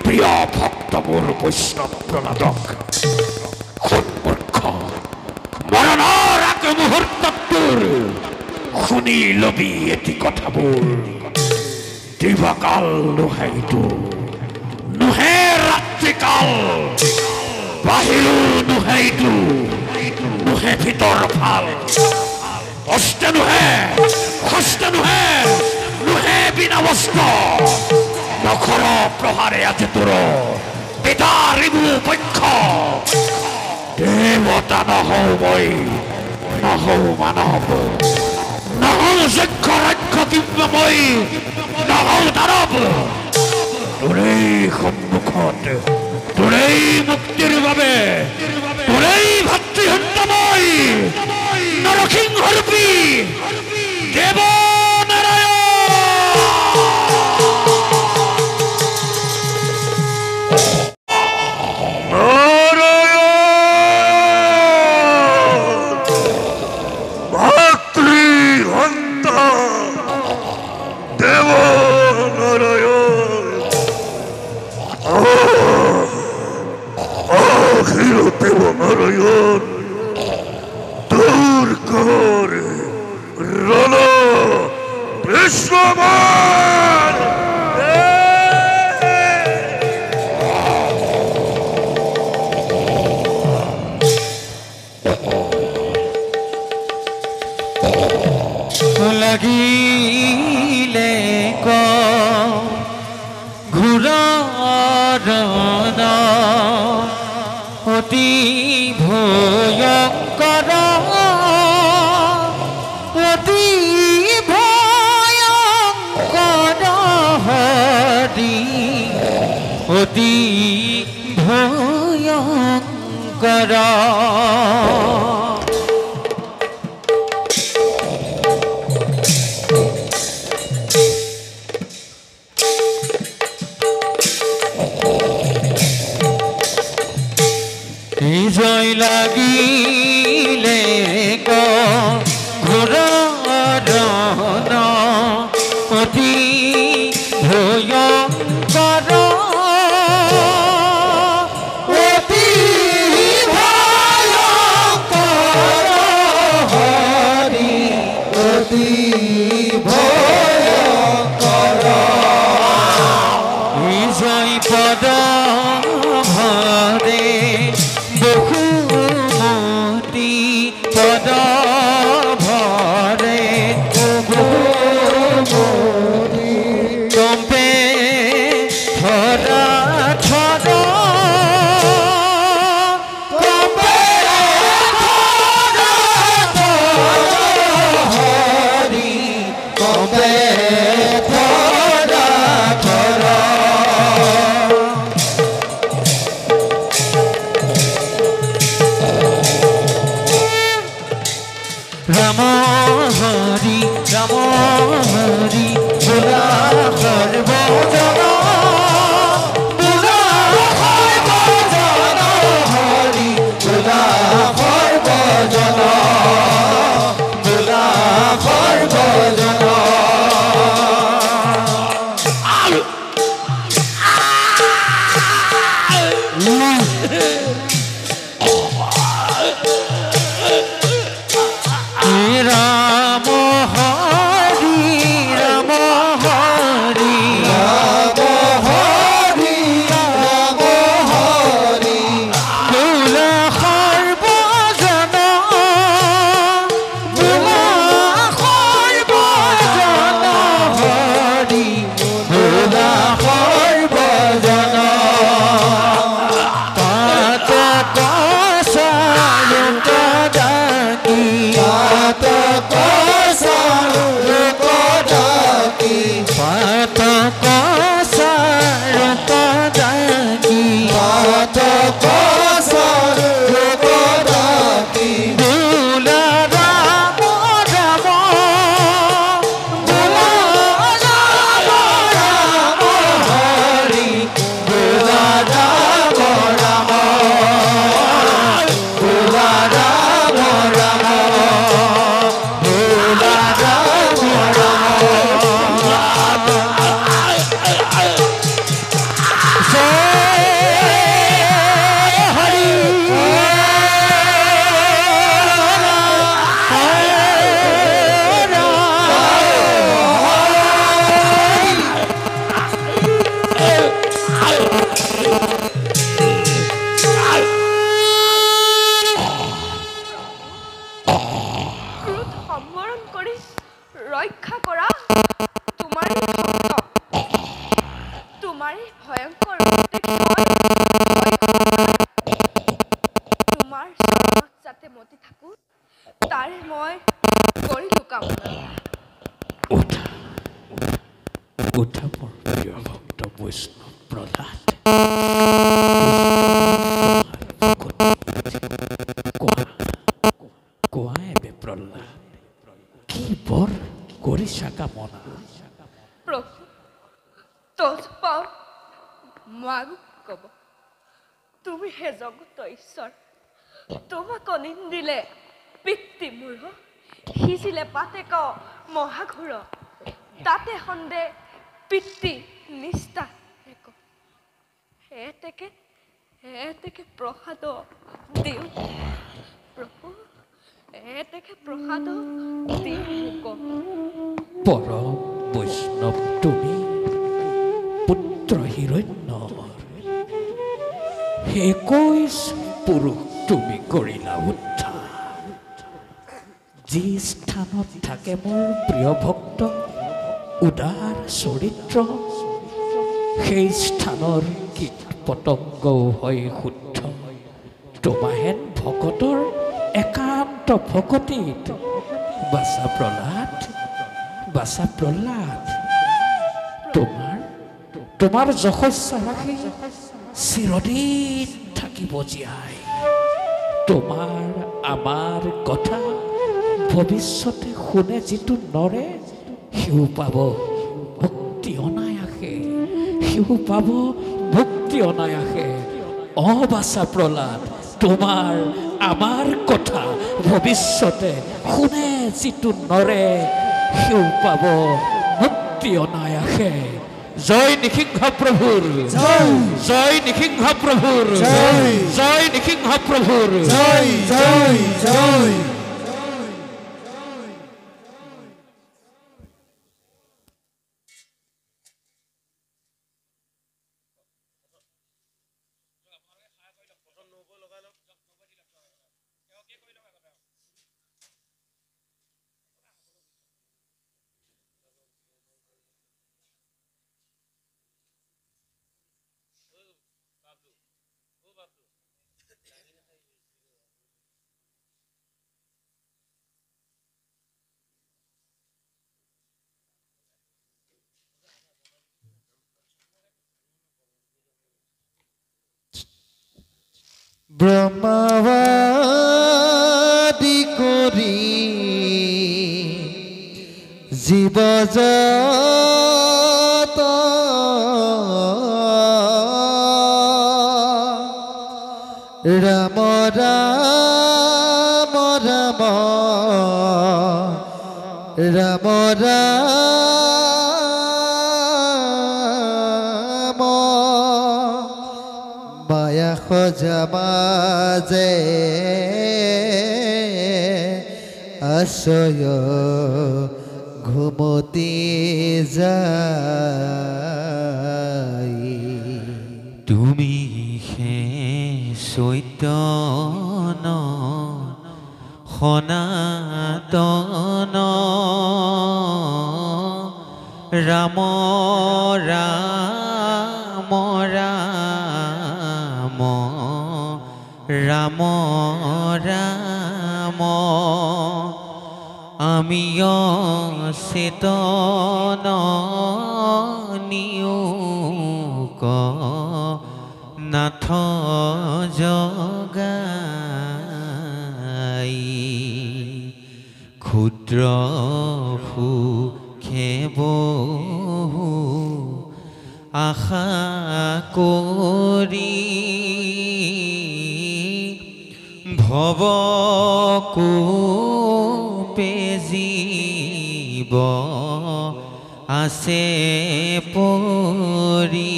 প্ৰিয় ভক্ত মোৰ বৈষ্ণৱ প্ৰহ্লাদক। সন্মূৰ্খ মৰণৰ আগ মুহূৰ্তত তোৰ শুনি লবি এটি কথাবোৰ দিবাকাল নোহাইতো নুহে ৰাত্ৰিকাল বাহিৰো নুহেইতো নুহে ভিতৰ ফাল অষ্ট নুহে হস্ত নুহে নুহে বিনা বস্ত্ৰ নখৰ প্ৰহাৰে আজি তোৰ পিতা ৰিবু পক্ষ দেৱতা নহওঁ মই নহওঁ মানৱ নহওঁ যক্ষ ৰক্ষ কিম্বা মই নহওঁ দানৱ তোৰেই সন্মুখত তোৰেই মুক্তিৰ বাবে তোৰেই ভাতৃহন্ত মই নৰসিংহৰূপী দেৱ নাৰায়ণ দূৰ কৰ ৰণ বিশ্বমান। লাগিলে ক ঘূৰণ অতি ভয়ংকৰ অতি ভয়ংকৰ হৰি অতি ভয়ংকৰ জয় লাগিলে ক ঘূৰণ অতি ভয়ংকৰ অতি ভয়ংকৰ হৰি অতি ভয়ংকৰ জয় পদ ভৰে বহুমতি পদ ভৰে বহুমতি কম্পে ধৰা ধৰ কম্পে ধৰা হৰি কম্পে ধৰা ধৰ রাম হরি ভোলা সর্বজন ভোলা সর্বজন হরি ভোলা সর্বজন ভোলা সর্বজন রাম হরি রাম হরি রাম হরি রাম হরি ভোলা সর্বজন ভোলা সর্বজন হরি ভোলা সর্বজন পাত কসায়ত ডাকি পাত কসায়ত ডাকি পাত কসায়ত ডাকি পাত কসায়ত কৰি ৰক্ষা কৰা তোমাৰে ভক্ত তোমাৰে ভয়ংকৰ তোমাৰ চৰণত যাতে মতি থাকো তাৰে মই কৰিলো কামনা উঠা মোৰ প্ৰিয় ভক্ত বৈষ্ণৱ প্ৰহ্লাদ কোৱা এবে প্ৰহ্লাদ কি বৰ কৰিছা কামনা প্ৰভু তোজ পাওঁ মাগো কব তুমি হে জগত ঈশ্বৰ তোমাক নিন্দিলে পিতৃ মূঢ় সিঁচিলে পাতে ক মহাঘোৰ তাতে সন্দে পিতৃ নিষ্ঠা এক এতেকে প্ৰসাদ দিওঁ প্ৰভু এতেকে প্ৰসাদ দিওঁ পৰম বৈষ্ণৱ তুমি পুত্ৰ হিৰণ্যৰ 21 পুৰুষ তুমি কৰিলা উদ্ধাৰ যি স্থানত থাকে মোৰ প্ৰিয় ভক্ত উদাৰ চৰিত্ৰ সেই স্থানৰ কীট পতংগও হয় শুদ্ধ তোমাহেন ভকতৰ একান্ত ভকতিত বাছা প্ৰহ্লাদ তোমাৰ যশস্যা ৰাখি চিৰদিন থাকিব জীয়াই তোমাৰ আমাৰ কথা ভৱিষ্যতে শুনে যিটো নৰে সিও পাব মুক্তি অনায়াসে অবাচা প্ৰহ্লাদ তোমাৰ আমাৰ কথা ভৱিষ্যতে শুনে যিটো নৰে সিও পাব মুক্তি অনায়াসে জয় নৃসিংহ প্ৰভুৰ জয় নৃসিংহ প্ৰভুৰ জয় নৃসিংহ প্ৰভুৰ জয় জয় জয় ব্ৰহ্মাবাদী কৰি জীৱ জগত ৰাম ৰাম ৰাম ৰাম ৰাম মায়া সজা মাজে আশ্ৰয় ঘুমতি যায় তুমি হে চৈতন্য সনাতন ৰাম ৰাম ৰাম ৰাম ৰাম আমি চেতন নিয়োগ নাথ জগাই ক্ষুদ্ৰ সুখে বহু আশা কৰি ভৱকূপে জীৱ আছে পৰি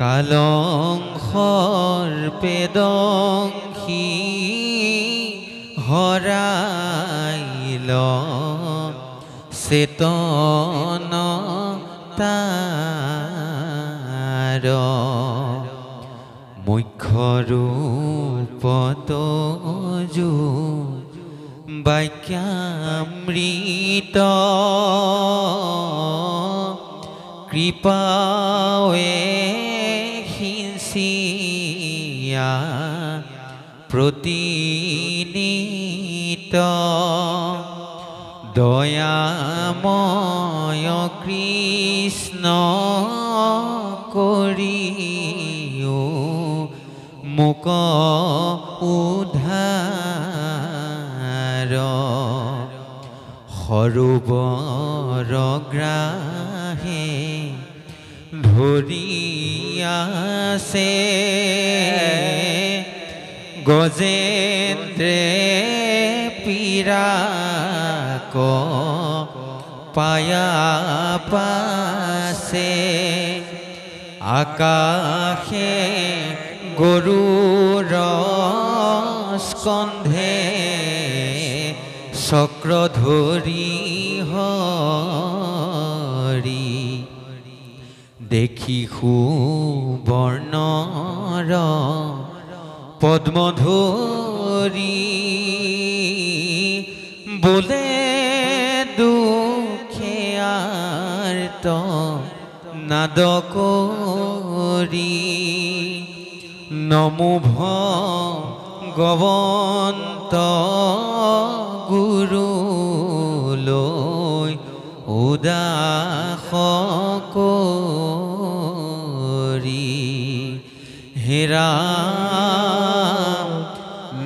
কালংসৰ্পে দংশী হৰাইল চেতন তাৰ মুখ্য ৰূপত বাক্যামৃত কৃপাৱে সিঞ্চিয়া প্ৰতিনিত দয়াময় কৃষ্ণ কৰিও মোক উদ্ধাৰ সৰোবৰ গ্ৰাহে ধৰি আছে গজেন্দ্ৰে পীড়াক পায়া পাছে আকাশে গৰুৰ স্কন্ধে চক্ৰধৰি হৰি দেখি সুবৰ্ণৰ পদ্মধৰি বোলে দুখেয়াৰ্ত নাদ কৰি নমো ভগৱন্ত গুৰুলৈ উদাস কৰি হেৰা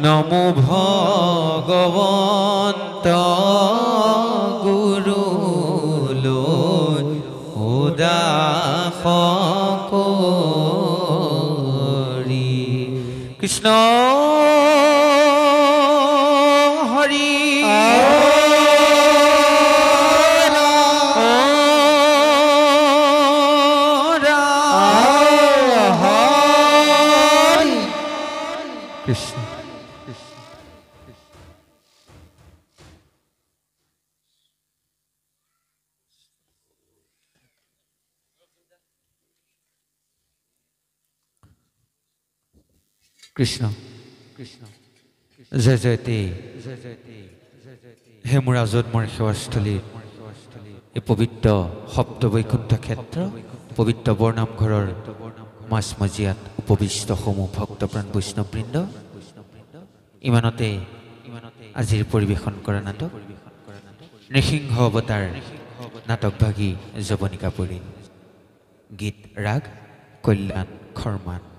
নমো ভগৱন্ত গুৰুলৈ উদাস কৰি কৃষ্ণ হৰি কৃষ্ণ কৃষ্ণ কৃষ্ণ জয় জয়তে হে মোৰ আজত মোৰ সেৱাস্থলীত এই পবিত্ৰ সপ্ত বৈকুণ্ঠ ক্ষেত্ৰ পবিত্ৰ বৰনামঘৰৰ মাছমজিয়াত উপবিষ্ট সমূহ ভক্তপ্ৰাণ বৈষ্ণৱবৃন্দ ইমানতে আজিৰ পৰিৱেশন কৰা নাটক নৃসিংহ অৱতাৰ নাটকভাগী যৱনিকা পৰিণ গীত ৰাগ কল্যাণ খৰ্মান